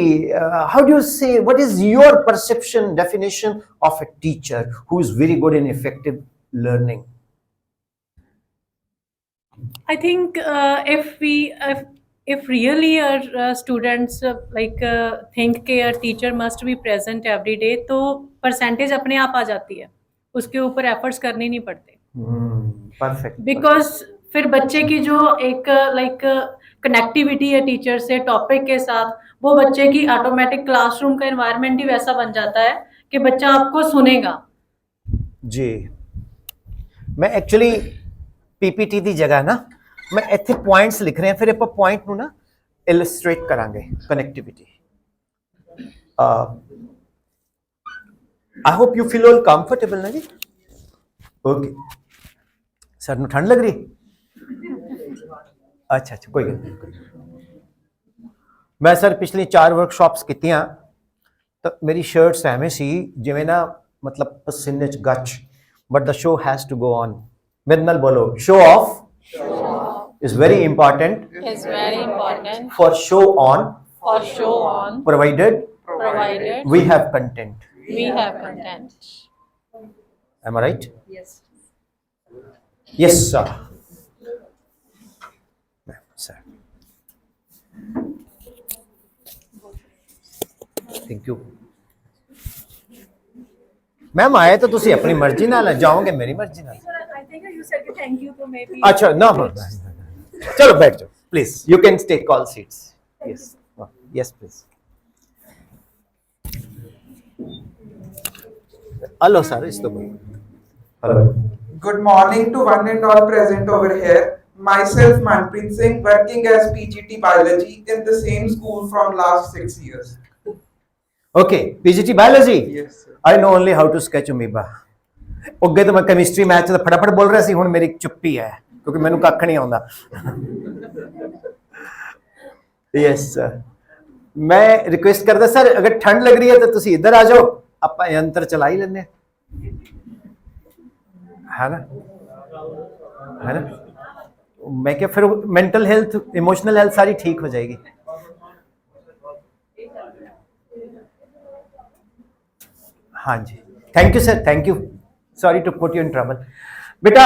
How do you say? What is your perception, definition of a teacher who is very good in effective learning? I think if really our students think कि a teacher must be present every day, तो percentage अपने आप आ जाती है, उसके ऊपर efforts करने नहीं पड़ते। Perfect. Because फिर बच्चे की जो एक कनेक्टिविटी है टीचर से टॉपिक के साथ, वो बच्चे की ऑटोमेटिक क्लासरूम का एनवायरनमेंट ही वैसा बन जाता है कि बच्चा आपको सुनेगा। जी मैं एक्चुअली पीपीटी की जगह ना मैं इत्थे पॉइंट्स लिख रहे हैं, फिर आप पॉइंट नू ना इलस्ट्रेट करांगे connectivity. I hope you feel all comfortable ना जी। ओके सर नू ठंड लग रही? अच्छा अच्छा कोई गल नहीं। मैं सर पिछली 4 वर्कशॉप्स कीतियां, तो मेरी शर्ट्स एवें सी जिवें ना मतलब पसीने च गच, but the show has to go on. मेरे नाल बोलो, show off is very important for show on provided we have content. Am I right? Yes sir. Sir, thank you. Ma'am आए तो तुसी अपनी मर्जी नाल जाओगे, मेरी मर्जी नाल। I think you said thank you, so maybe. अच्छा no चलो बैठ जाओ please, you can take all seats. Yes yes please. Hello sir, इस तो hello. Good morning to one and all present over here. Myself Manpreet Singh, working as PGT Biology in the same school from last 6 years. Okay, PGT Biology? Yes sir. I know only how to sketch amoeba. ਅੱਗੇ ਤਾਂ ਮੈਂ chemistry math ਦਾ ਫਟਾਫਟ ਬੋਲ ਰਿਹਾ ਸੀ, ਹੁਣ ਮੇਰੀ ਚੁੱਪੀ ਹੈ ਕਿਉਂਕਿ ਮੈਨੂੰ ਕੱਖ ਨਹੀਂ ਆਉਂਦਾ। ਯੈਸ ਸਰ, ਮੈਂ ਰਿਕੁਐਸਟ ਕਰਦਾ ਸਰ ਅਗਰ ਠੰਡ ਲੱਗ ਰਹੀ ਹੈ ਤਾਂ ਤੁਸੀਂ ਇੱਧਰ ਆ ਜਾਓ, ਆਪਾਂ ਯੰਤਰ ਚਲਾ ਹੀ ਲੈਂਦੇ ਹੈ ਨਾ, है ना। मैं क्या फिर मेंटल हेल्थ इमोशनल हेल्थ सारी ठीक हो जाएगी। हाँ जी thank you sir, thank you, sorry to put you in trouble. बेटा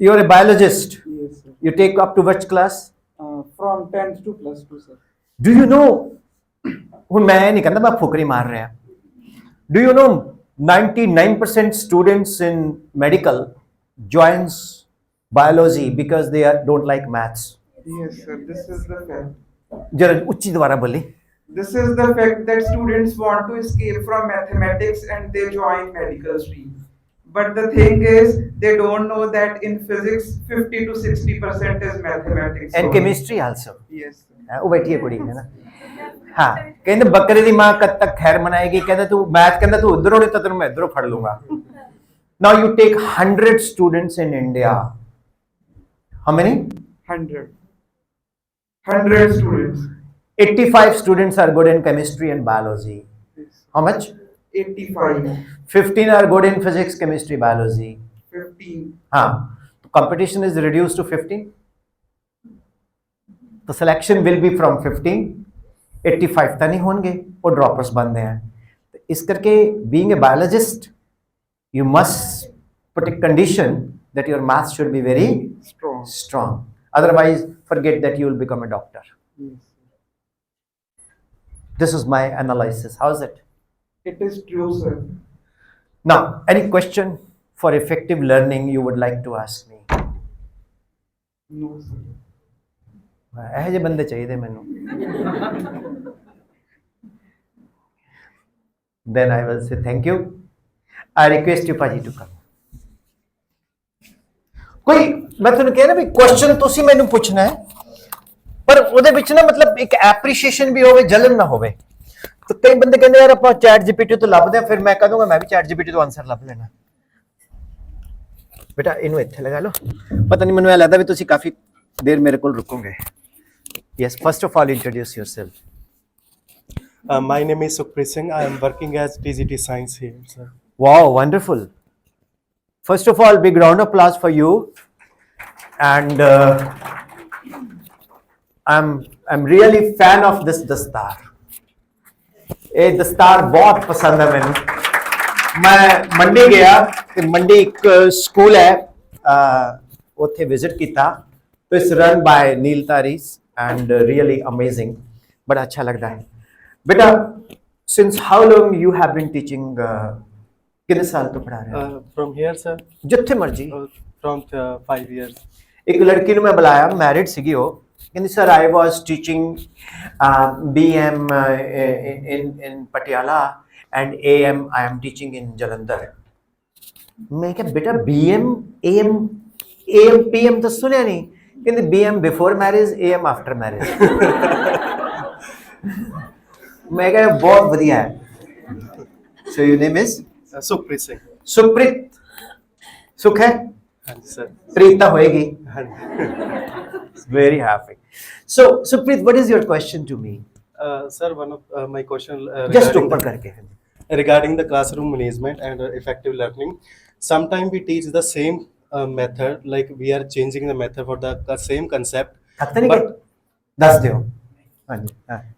you are a biologist, you take up to which class? From 10th to plus 2 sir. Do you know, ਹੁਣ ਮੈਂ ਨਹੀਂ ਕਹਿੰਦਾ ਮੈਂ ਫੁਕਰੀ ਮਾਰ ਰਿਹਾ, do you know 99% students in medical joins biology because they don't like maths? Yes sir, this is the fact. जरा उच्ची दोबारा बोली। This is the fact that students want to escape from mathematics and they join medical stream. But the thing is, they don't know that in physics, 50 to 60% is mathematics. And chemistry also. Yes. वो बैठी है कुड़ी है ना। हाँ कहते बकरे दी माँ कब तक खैर मनाएगी, कहते तू मैथ कहता तू उधरों नहीं तो तेरे मैं इधरों फड़ लूंगा। Now you take 100 students in India. How many? 100 students. 85 students are good in chemistry and biology. How much? 85. 15 are good in physics, chemistry, biology. 15. हाँ, तो competition is reduced to 15. तो selection will be from 15. 85 तो नहीं होंगे, वो droppers बनते हैं। तो इस करके being a biologist, you must put a condition that your math should be very strong. Otherwise, forget that you will become a doctor. Yes. This is my analysis. How is it? It is true, sir. Now, any question for effective learning you would like to ask me? No, sir. ऐसे बंदे चाहिए थे मैंने। then I will say thank you. I request you Paji to come. कोई मैं ਤੁਹਾਨੂੰ ਕਹਿ ਰਿਹਾ ਵੀ ਕੁਐਸਚਨ ਤੁਸੀਂ ਮੈਨੂੰ ਪੁੱਛਣਾ ਹੈ ਪਰ ਉਹਦੇ ਵਿੱਚ ਨਾ ਮਤਲਬ ਇੱਕ ਐਪਰੀਸ਼ੀਏਸ਼ਨ ਵੀ ਹੋਵੇ ਜਲਨ ਨਾ ਹੋਵੇ ਤਾਂ ਕਈ ਬੰਦੇ ਕਹਿੰਦੇ ਯਾਰ ਆਪਾਂ ਚੈਟ ਜੀਪੀਟੀ ਤੋਂ ਲੱਭਦੇ ਆ ਫਿਰ ਮੈਂ ਕਹ ਦੂੰਗਾ ਮੈਂ ਵੀ ਚੈਟ ਜੀਪੀਟੀ ਤੋਂ ਆਨਸਰ ਲੱਭ ਲੈਣਾ ਬੇਟਾ ਇਹਨੂੰ ਇੱਥੇ ਲਗਾ ਲਓ ਪਤਾ ਨਹੀਂ ਮੈਨੂੰ ਇਹ ਲੱਗਦਾ ਵੀ ਤੁਸੀਂ ਕਾਫੀ ਦੇਰ ਮੇਰੇ ਕੋਲ ਰੁਕੋਗੇ yes first of all introduce yourself My name is Sukhpreet Singh. I am working as TGT Science here, sir. Wow, wonderful. First of all, big round of applause for you. And I'm really fan of this dastar. ये दस्तार बहुत पसंद है मैंने मैं मंडी गया ते मंडी एक school है उत्थे विजिट किया तो it's run by Neel Taris and really amazing बड़ा अच्छा लगता है बेटा since how long you have been teaching कितने साल तो पढ़ा रहे हो From here, sir. जिथे मर्जी From 5 years. एक लड़की ਨੂੰ ਮੈਂ ਬੁਲਾਇਆ ਮੈਰਿਡ ਸੀਗੀ ਉਹ ਕਹਿੰਦੀ sir I was teaching BM in Patiala and AM I am teaching in Jalandhar ਮੈਂ ਕਿਹਾ ਬੇਟਾ BM AM PM ਤਾਂ ਸੁਣਿਆ ਨਹੀਂ ਕਹਿੰਦੀ BM before marriage AM after marriage मैं कह बहुत बढ़िया है so your name is Sukhpreet Singh. Supreet सुख है हाँ जी सर. प्रीता होएगी हाँ जी. very happy so Supreet what is your question to me Sir, one of my question just ऊपर करके regarding the classroom management and effective learning. Sometimes we teach the same method, like we are changing the method for the same concept, but दस दियो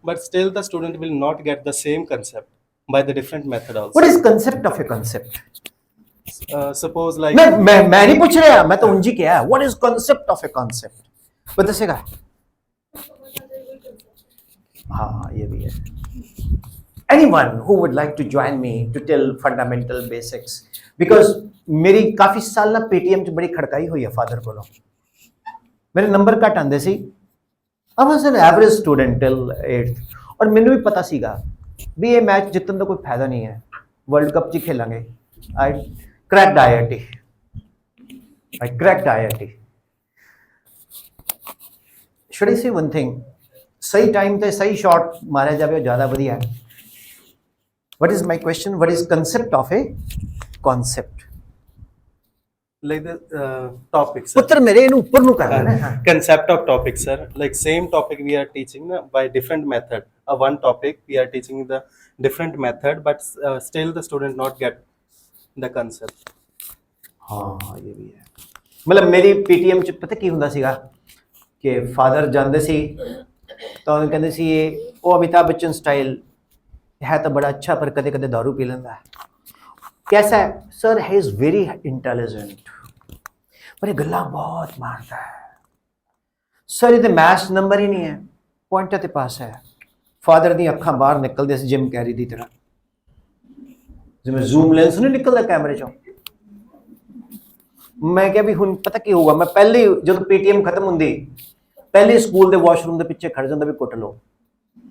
but still the student will not get the same concept by the different method also. what is concept of a concept Suppose like मैं नहीं पूछ रहा मैं तो उनजी क्या है what is concept of a concept बता सेगा हाँ ये भी है anyone who would like to join me to tell fundamental basics because मेरी काफी साल ना पेटीएम च बड़ी खड़काई हुई है फादर कोलों मेरे नंबर घट आंदे सी I was an average student till 8th और मैंने भी पता सीगा भी ये मैच जितने का कोई फायदा नहीं है वर्ल्ड कप जी खेलेंगे I cracked IIT I cracked IIT should I say one thing सही टाइम पे सही शॉट मारा जावे ज़्यादा बढ़िया है what is my question what is concept of a concept like the topic sir. पुत्र मेरे इन ऊपर नु कर ना Concept of topic sir, like same topic we are teaching by different method. One topic we are teaching the different method, but still the student not get the concept. हाँ ये भी है मतलब मेरी पीटीएम च पता की हुंदा सीगा कि फादर जांदे सी तो उन्हें कहते सी ये वो अमिताभ बच्चन स्टाइल है तो बड़ा अच्छा पर कदे कदे दारू पी लेंदा है कैसा है sir he is very intelligent पर ये गल्ला बहुत मारता है सर ये मैथ्स नंबर ही नहीं है पॉइंट ते पास है फादर दी अखां बाहर निकलदे सी जिम कैरी दी तरह जिवें जूम लेंस नहीं निकलदा कैमरे चों मैं क्या भी हुन पता की होगा मैं पहले जब पीटीएम खत्म हुंदी पहले स्कूल दे वॉशरूम दे पिछे खड़ जांदा भी कुट लो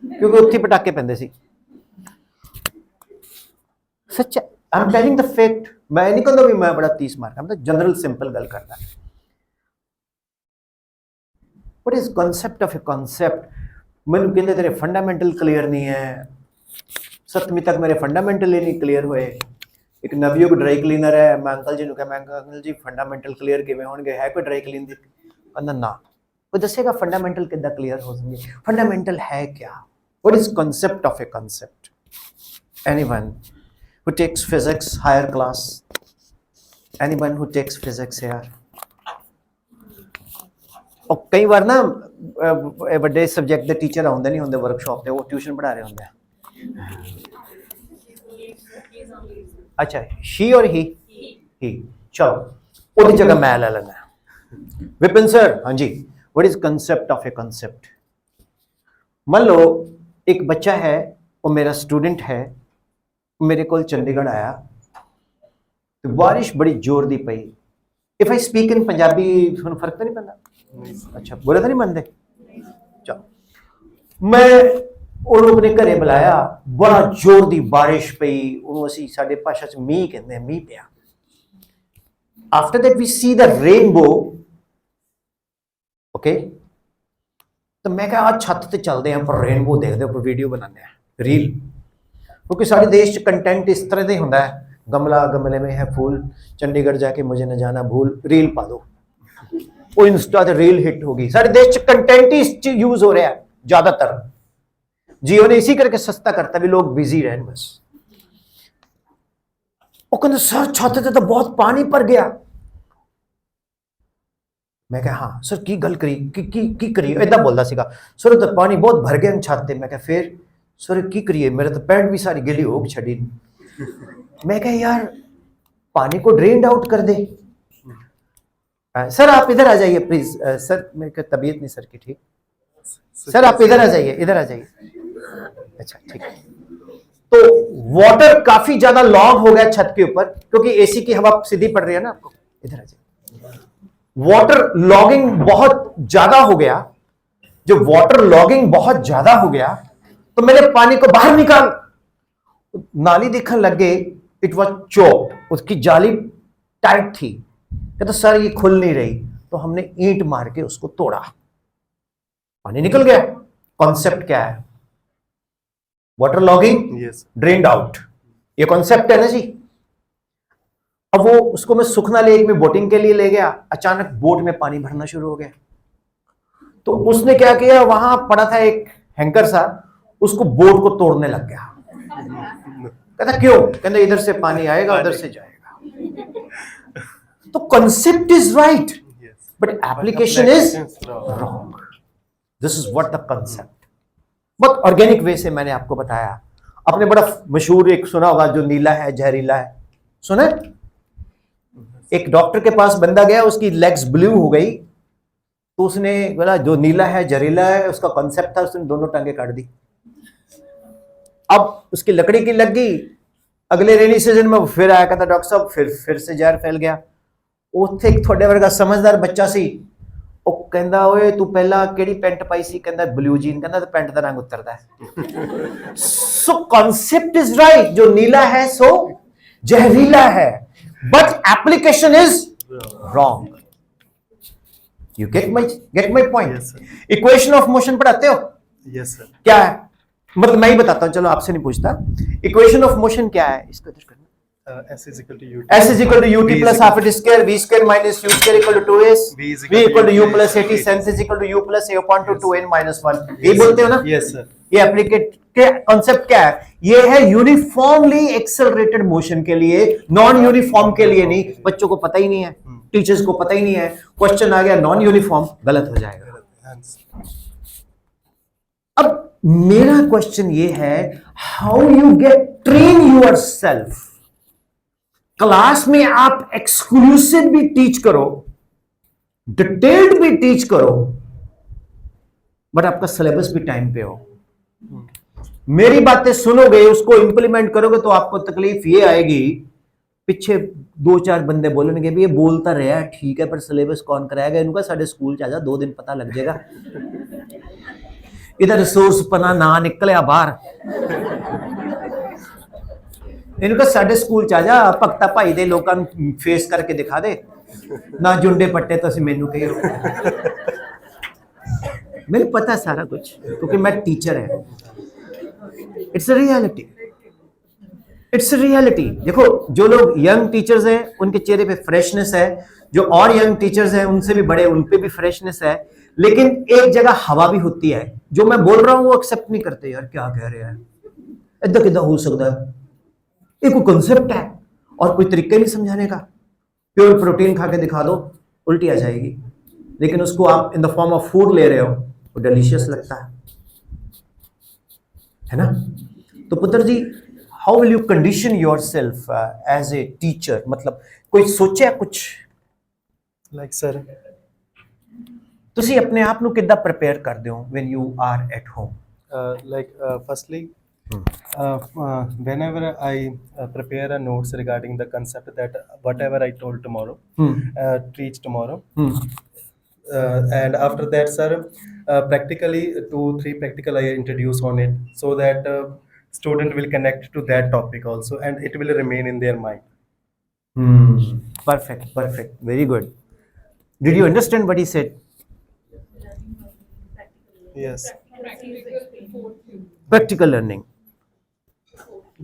क्योंकि उत्थे पटाके पैंदे सी सच I am telling the fact मैं नहीं कहंदा भी मैं बड़ा 30 मार्क मैं तो जनरल सिंपल गल करदा what is concept of A concept मैनू कहंदे तेरे फंडामेंटल क्लियर नहीं है 7वीं तक मेरे फंडामेंटल ही नहीं क्लियर होए एक नवयुग ड्राई क्लीनर है मैं अंकल जी कहा मैं अंकल जी फंडामेंटल क्लियर किवें होणगे है कोई ड्राई क्लीन दी कहंदा ना वो दसेगा फंडामेंटल किद्दां क्लियर हो जाएंगे फंडामेंटल है क्या what is concept of A concept anyone who takes physics higher class anyone who takes physics here और कई बार ना बड़े सब्जेक्ट के टीचर आउंदे नहीं होंदे वर्कशॉप ते वो ट्यूशन पढ़ा रहे होंदे अच्छा शी और ही चलो ओदी जगह मैं ले लेना विपिन सर हाँ जी what is concept of a concept मान लो एक बच्चा है वो मेरा स्टूडेंट है मेरे को चंडीगढ़ आया तो बारिश बड़ी जोर दी पई if I speak in Punjabi थोड़ा फर्क तो नहीं पैंदा अच्छा बुरा तो नहीं मनते चलो मैं ਉਹ ਲੋਕ ਨੇ ਘਰੇ ਬੁਲਾਇਆ, ਬੜਾ ਜ਼ੋਰ ਦੀ ਬਾਰਿਸ਼ ਪਈ, ਉਹਨੂੰ ਅਸੀਂ ਸਾਡੇ ਭਾਸ਼ਾ 'ਚ ਮੀਂਹ ਕਹਿੰਦੇ ਹਾਂ, ਮੀਂਹ ਪਿਆ। After that we see the rainbow, okay. ਤਾਂ ਮੈਂ ਕਿਹਾ ਆ ਛੱਤ ਤੇ ਚੱਲਦੇ ਹਾਂ, ਪਰ ਰੇਨਬੋ ਦੇਖਦੇ ਉੱਪਰ ਵੀਡੀਓ ਬਣਾਉਂਦੇ ਹਾਂ, ਰੀਲ। क्योंकि सारे देश च कंटेंट इस तरह से होता है, गमला गमले में है फूल, चंडीगढ़ जाके मुझे न जाना भूल, रील पा दो, वो इंस्टा से रील हिट होगी। सारे देश च कंटेंट ही इस यूज हो रहा है ज्यादातर। जियो ने इसी करके सस्ता करता भी लोग बिजी रहन बस। वो कहते सर छत ते तो बहुत पानी भर गया। मैं कहा हाँ सर की गल करी की करी, ऐदा बोलता सीगा, सर तो पानी बहुत भर गया छत ते। मैं कहा फिर सर की करिए, मेरे तो पैंट भी सारी गिली हो छड़ी। मैं कहा यार पानी को ड्रेन आउट कर दे। सर आप इधर आ जाइए प्लीज। सर मेरी तबीयत नहीं सर की ठीक, सर आप इधर आ जाइए, इधर आ जाइए। अच्छा ठीक है। तो वाटर काफी ज्यादा लॉग हो गया छत के ऊपर, क्योंकि एसी की हवा सीधी पड़ रही है ना आपको। इधर आ जाइए। वाटर लॉगिंग बहुत ज्यादा हो गया। जब वाटर लॉगिंग बहुत ज्यादा हो गया तो मैंने पानी को बाहर निकाल, नाली दिखने लग गई, इट वॉज चोक, उसकी जाली टाइट थी। कहते सर ये खुल नहीं रही, तो हमने ईंट मार के उसको तोड़ा, पानी निकल गया। कॉन्सेप्ट क्या है? वाटर लॉगिंग, ड्रेन्ड आउट, ये कॉन्सेप्ट है ना जी। अब वो उसको मैं सुखना लेक में बोटिंग के लिए ले गया, अचानक बोट में पानी भरना शुरू हो गया। तो उसने क्या किया, वहां पड़ा था एक हैंकर सा, उसको बोट को तोड़ने लग गया। कहता क्यों? कहता इधर से पानी आएगा उधर से जाएगा। तो concept is right but application is wrong. This is what the concept. बहुत ऑर्गेनिक वे से मैंने आपको बताया। आपने बड़ा मशहूर एक सुना होगा, जो नीला है जहरीला है, सुना? एक डॉक्टर के पास बंदा गया, उसकी लेग्स ब्लू हो गई, तो उसने बोला जो नीला है जहरीला है, उसका कॉन्सेप्ट था, उसने दोनों टांगे काट दी। अब उसकी लकड़ी की लग गई। अगले रेनी सीजन में फिर आया, कहता डॉक्टर साहब फिर से जहर फैल गया। ਉੱਥੇ ਇੱਕ ਤੁਹਾਡੇ ਵਰਗਾ ਸਮਝਦਾਰ ਬੱਚਾ ਸੀ, ਉਹ ਕਹਿੰਦਾ ਓਏ ਤੂੰ ਪਹਿਲਾਂ ਕਿਹੜੀ ਪੈਂਟ ਪਾਈ ਸੀ? ਕਹਿੰਦਾ ਬਲੂ ਜੀਨ। ਕਹਿੰਦਾ ਤੇ ਪੈਂਟ ਦਾ ਰੰਗ ਉਤਰਦਾ ਹੈ। ਸੋ ਕਨਸੈਪਟ ਇਜ਼ ਰਾਈਟ, ਜੋ ਨੀਲਾ ਹੈ ਸੋ ਜ਼ਹਿਰੀਲਾ ਹੈ, but application is wrong. You get my point? Equation of motion पढ़ाते हो? Yes sir. क्या है? मतलब मैं ही बताता हूं, चलो आपसे नहीं पूछता। इक्वेशन ऑफ मोशन क्या है? इसको इधर करना। S is equal to ut. S is equal to ut plus half it square, v square minus u square equal to 2s, v equal to u plus at, sense is equal to u plus a upon to 2n minus 1। ये बोलते हो ना? Yes sir. ये एप्लीकेट के concept क्या है? ये है यूनिफॉर्मली एक्सेलरेटेड मोशन के लिए, नॉन यूनिफॉर्म के लिए नहीं। बच्चों को पता ही नहीं है, टीचर्स को पता ही नहीं है, क्वेश्चन आ गया नॉन यूनिफॉर्म, गलत हो जाएगा। अब मेरा क्वेश्चन ये है, how you get train yourself. Class में आप एक्सक्लूसिव भी टीच करो, डिटेल्ड भी टीच करो, बट आपका सिलेबस भी टाइम पे हो। मेरी बातें सुनोगे, उसको इंप्लीमेंट करोगे, तो आपको तकलीफ ये आएगी, पीछे 2-4 बंदे बोलेंगे भी ये बोलता रहा ठीक है, पर सिलेबस कौन कराएगा? इनका साढ़े स्कूल च आ जा, 2 दिन पता लग जाएगा। इधर रिसोर्स पना ना निकलिया बाहर, इनका साढ़े स्कूल च आ जा, भगता भाई दे लोकां नूं फेस करके दिखा दे ना, जुंडे पट्टे तो असीं मैनू कही मैंने पता सारा कुछ, क्योंकि मैं टीचर है। It's a reality, it's a reality. देखो जो लोग यंग टीचर्स हैं उनके चेहरे पे फ्रेशनेस है, जो और यंग टीचर्स हैं उनसे भी बड़े, उन पे भी फ्रेशनेस है, लेकिन एक जगह हवा भी होती है। जो मैं बोल रहा हूं वो एक्सेप्ट नहीं करते, यार क्या कह रहे हैं, इधर किधर हो सकता है, एक कॉन्सेप्ट है और कोई तरीका नहीं समझाने का। प्योर प्रोटीन खा के दिखा दो, उल्टी आ जाएगी, लेकिन उसको आप in the form of food ले रहे हो, वो डिलीशियस लगता है ना? तो पुत्र जी, how will you condition yourself as a teacher? मतलब कोई सोचा कुछ? लाइक सर, ਤੁਸੀਂ ਆਪਣੇ ਆਪ ਨੂੰ ਕਿੱਦਾਂ ਪ੍ਰਪੇਅਰ ਕਰਦੇ ਹੋ when you are at home? Firstly, whenever I prepare a notes regarding the concept that whatever I told tomorrow, teach tomorrow, and after that sir, practically 2-3 practical I introduce on it, so that student will connect to that topic also, and it will remain in their mind. Perfect. Very good. Did you understand what he said? Yes, Practical learning.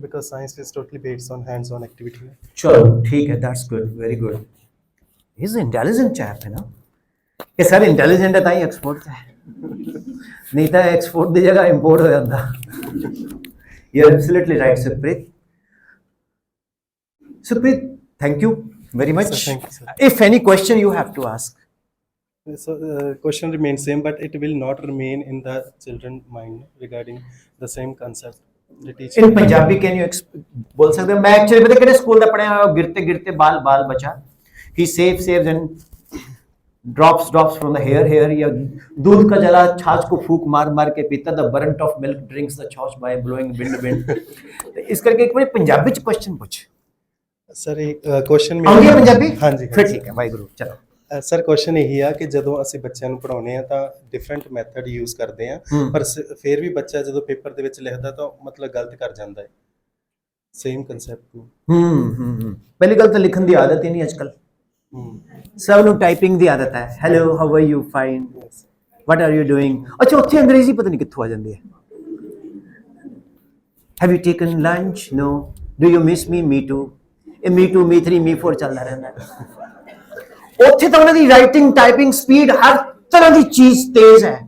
because science is totally based on hands-on activity. चलो ठीक है, that's good, very good. He's an intelligent chap, है ना? ये sir intelligent है ताई export है, नहीं था export दी जगह import हो जाता. You're absolutely right, Supreet. Supreet, thank you very much. Sir, thank you, sir. If any question you have to ask. So question remains same, but it will not remain in the children mind regarding the same concept. The teacher. In Punjabi, can you बोल सकते हैं? मैं actually पता किधर school दा पढ़े गिरते गिरते बाल बचा. He saves and drops from the hair या दूध का जला छाछ को फूक मार के पीता. The burnt of milk drinks the church by blowing wind. इस करके एक बार पंजाबी च क्वेश्चन पूछ. सर एक क्वेश्चन ਆ ਗਿਆ ਪੰਜਾਬੀ? हाँ जी, ਫਿਰ ਠੀਕ ਹੈ ਵਾਹਿਗੁਰੂ ਚਲੋ. ਸਰ ਕੁਐਸਚਨ ਇਹੀ ਆ ਕਿ ਜਦੋਂ ਅਸੀਂ ਬੱਚਿਆਂ ਨੂੰ ਪੜਾਉਂਦੇ ਆ ਤਾਂ ਡਿਫਰੈਂਟ ਮੈਥਡ ਯੂਜ਼ ਕਰਦੇ ਆ, ਪਰ ਫਿਰ ਵੀ ਬੱਚਾ ਜਦੋਂ ਪੇਪਰ ਦੇ ਵਿੱਚ ਲਿਖਦਾ ਤਾਂ ਮਤਲਬ ਗਲਤ ਕਰ ਜਾਂਦਾ ਹੈ. ਸੇਮ ਕਨਸੈਪਟ ਨੂੰ ਪਹਿਲੀ ਗੱਲ ਤਾਂ ਲਿਖਣ ਦੀ ਆਦਤ ਹੀ ਨਹੀਂ ਅੱਜਕੱਲ. ਸਭ ਨੂੰ ਟਾਈਪਿੰਗ ਦੀ ਆਦਤ ਹੈ. Hello how are you, fine, what are you doing. ਅੱਛਾ ਉੱਥੇ ਅੰਗਰੇਜ਼ੀ ਪਤਾ ਨਹੀਂ ਕਿੱਥੋਂ ਆ ਜਾਂਦੀ ਹੈ. Have you taken lunch, no, do you miss me, me too. ਇਹ ਮੀ ਟੂ, ਮੀ 3, ਮੀ 4 ਚੱਲਦਾ ਰਹਿੰਦਾ. ਉੱਥੇ ਤਾਂ ਉਹਨਾਂ ਦੀ ਰਾਈਟਿੰਗ, ਟਾਈਪਿੰਗ ਸਪੀਡ, ਹਰ ਤਰ੍ਹਾਂ ਦੀ ਚੀਜ਼ ਤੇਜ਼ ਹੈ.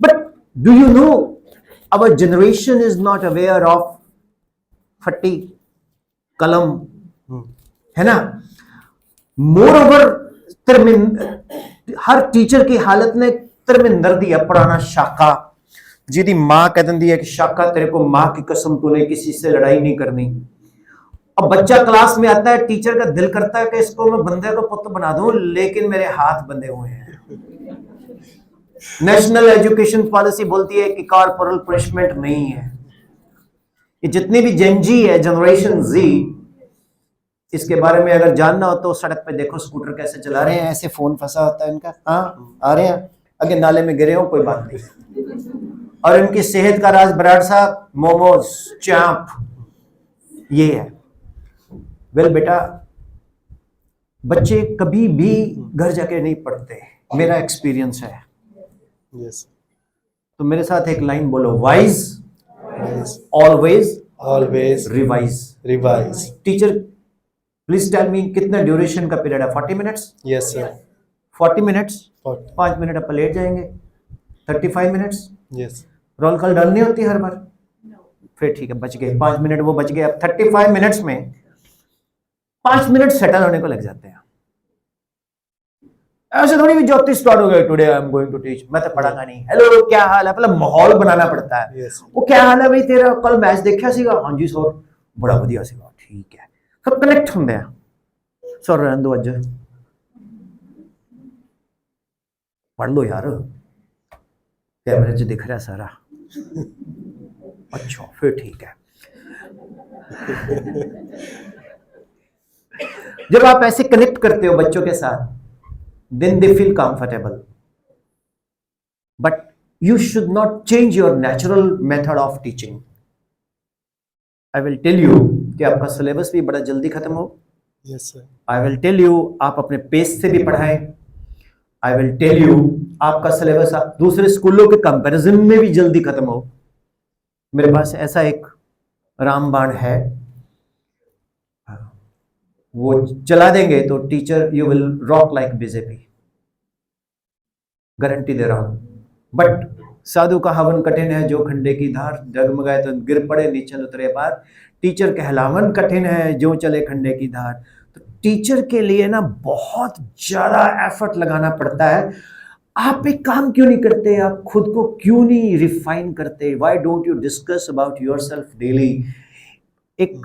But do you know our generation is not aware of phatti kalam, है ना. मोर ओवर हर टीचर की हालत ने धर्मिंदर दी पढ़ाना शाखा, जिदी मां कह दिंदी है कि शाखा तेरे को मां की कसम तूने किसी से लड़ाई नहीं करनी. अब बच्चा क्लास में आता है, टीचर का दिल करता है कि इसको मैं बंदे को पुत्र बना दूं, लेकिन मेरे हाथ बंधे हुए हैं. नेशनल एजुकेशन पॉलिसी बोलती है कि कॉर्पोरल पनिशमेंट नहीं है. ये जितनी भी जेनजी है, जनरेशन जी, इसके बारे में अगर जानना हो तो सड़क पे देखो स्कूटर कैसे चला रहे हैं, ऐसे फोन फंसा होता है इनका. हाँ आ रहे हैं, अगे नाले में गिरे हो कोई बात नहीं. और इनकी सेहत का राज बराड़ साहब, मोमोज, चाप, ये है. वेल बेटा, बच्चे कभी भी घर जाके नहीं पढ़ते, मेरा एक्सपीरियंस है. यस. तो मेरे साथ एक लाइन बोलो, wise always revise. Teacher please tell me कितना ड्यूरेशन का पीरियड है? 40 minutes. Yes sir. 40 minutes, 5 minute अपन लेट जाएंगे. 35 मिनट्स. यस. रोल कॉल डालनी होती है हर बार? फिर ठीक है, बच गए 5 मिनट, वो बच गए. अब 35 मिनट्स में 5 मिनट सेटल होने को लग जाते हैं. ऐसे थोड़ी भी ज्योति स्टार्ट हो गया, today I am going to teach, मैं तो पढ़ांगा नहीं. हेलो क्या हाल है, मतलब माहौल बनाना पड़ता है. Yes. वो क्या हाल है भाई तेरा, कल मैच देखा सीगा? हाँ जी सर, बड़ा बढ़िया सीगा. ठीक है, फिर कनेक्ट होंगे हैं. सर रहने दो, अज पढ़ लो यार, कैमरे च दिख रहा सारा. अच्छा फिर ठीक है. जब आप ऐसे कनेक्ट करते हो बच्चों के साथ, then they feel comfortable. But you should not change your natural method of teaching. I will tell you कि आपका सिलेबस भी बड़ा जल्दी खत्म हो. Yes sir. I will tell you आप अपने पेस से भी पढ़ाएं. I will tell you आपका सिलेबस दूसरे स्कूलों के कंपैरिजन में भी जल्दी खत्म हो. मेरे पास ऐसा एक रामबाण है, वो चला देंगे तो teacher you will rock like BJP, guarantee दे रहा हूं. बट साधु का हवन कठिन है, जो खंडे की धार, डगमगाए तो गिर पड़े नीचे उतरे पार. टीचर कहलावन कठिन है, जो चले खंडे की धार. तो टीचर के लिए ना बहुत ज्यादा एफर्ट लगाना पड़ता है. आप एक काम क्यों नहीं करते, आप खुद को क्यों नहीं रिफाइन करते? Why don't you discuss about yourself daily? एक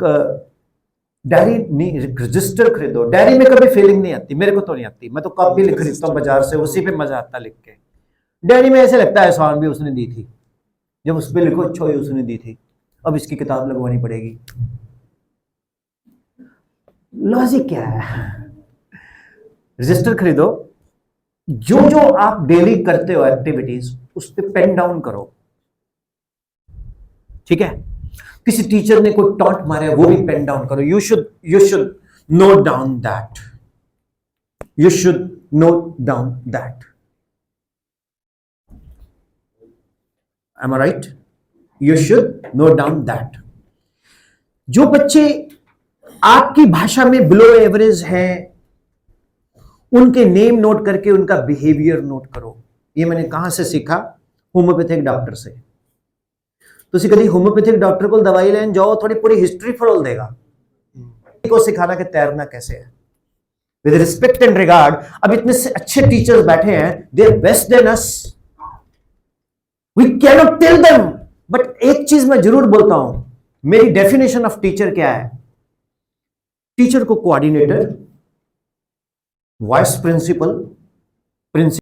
डायरी नहीं, रजिस्टर खरीदो. डायरी में कभी फीलिंग नहीं आती, मेरे को तो नहीं आती. मैं तो कॉपी खरीदता हूँ बाजार से, उसी पे मजा आता लिख के. डायरी में ऐसे लगता है एहसान भी उसने दी थी, जब उस पर लिखो अच्छो ही उसने दी थी, अब इसकी किताब लगवानी पड़ेगी. लॉजिक क्या है? रजिस्टर खरीदो, जो जो आप डेली करते हो एक्टिविटीज उस पर पेन डाउन करो, ठीक है? किसी टीचर ने कोई टॉन्ट मारा है वो भी पेन डाउन करो. You should note down that. You should note down that. Am I right? You should note down that. जो बच्चे आपकी भाषा में बिलो एवरेज हैं उनके नेम नोट करके उनका बिहेवियर नोट करो. ये मैंने कहां से सीखा? होम्योपैथिक डॉक्टर से. ਤੁਸੀਂ कभी होम्योपैथिक डॉक्टर को दवाई लेने जाओ, थोड़ी पूरी हिस्ट्री फरोल देगा, को सिखाना कि तैरना कैसे है. With respect and regard, अब इतने से अच्छे टीचर्स बैठे हैं, they are best than us. We cannot tell them. But एक चीज मैं जरूर बोलता हूं, मेरी डेफिनेशन ऑफ टीचर क्या है? टीचर को कोऑर्डिनेटर, वाइस प्रिंसिपल,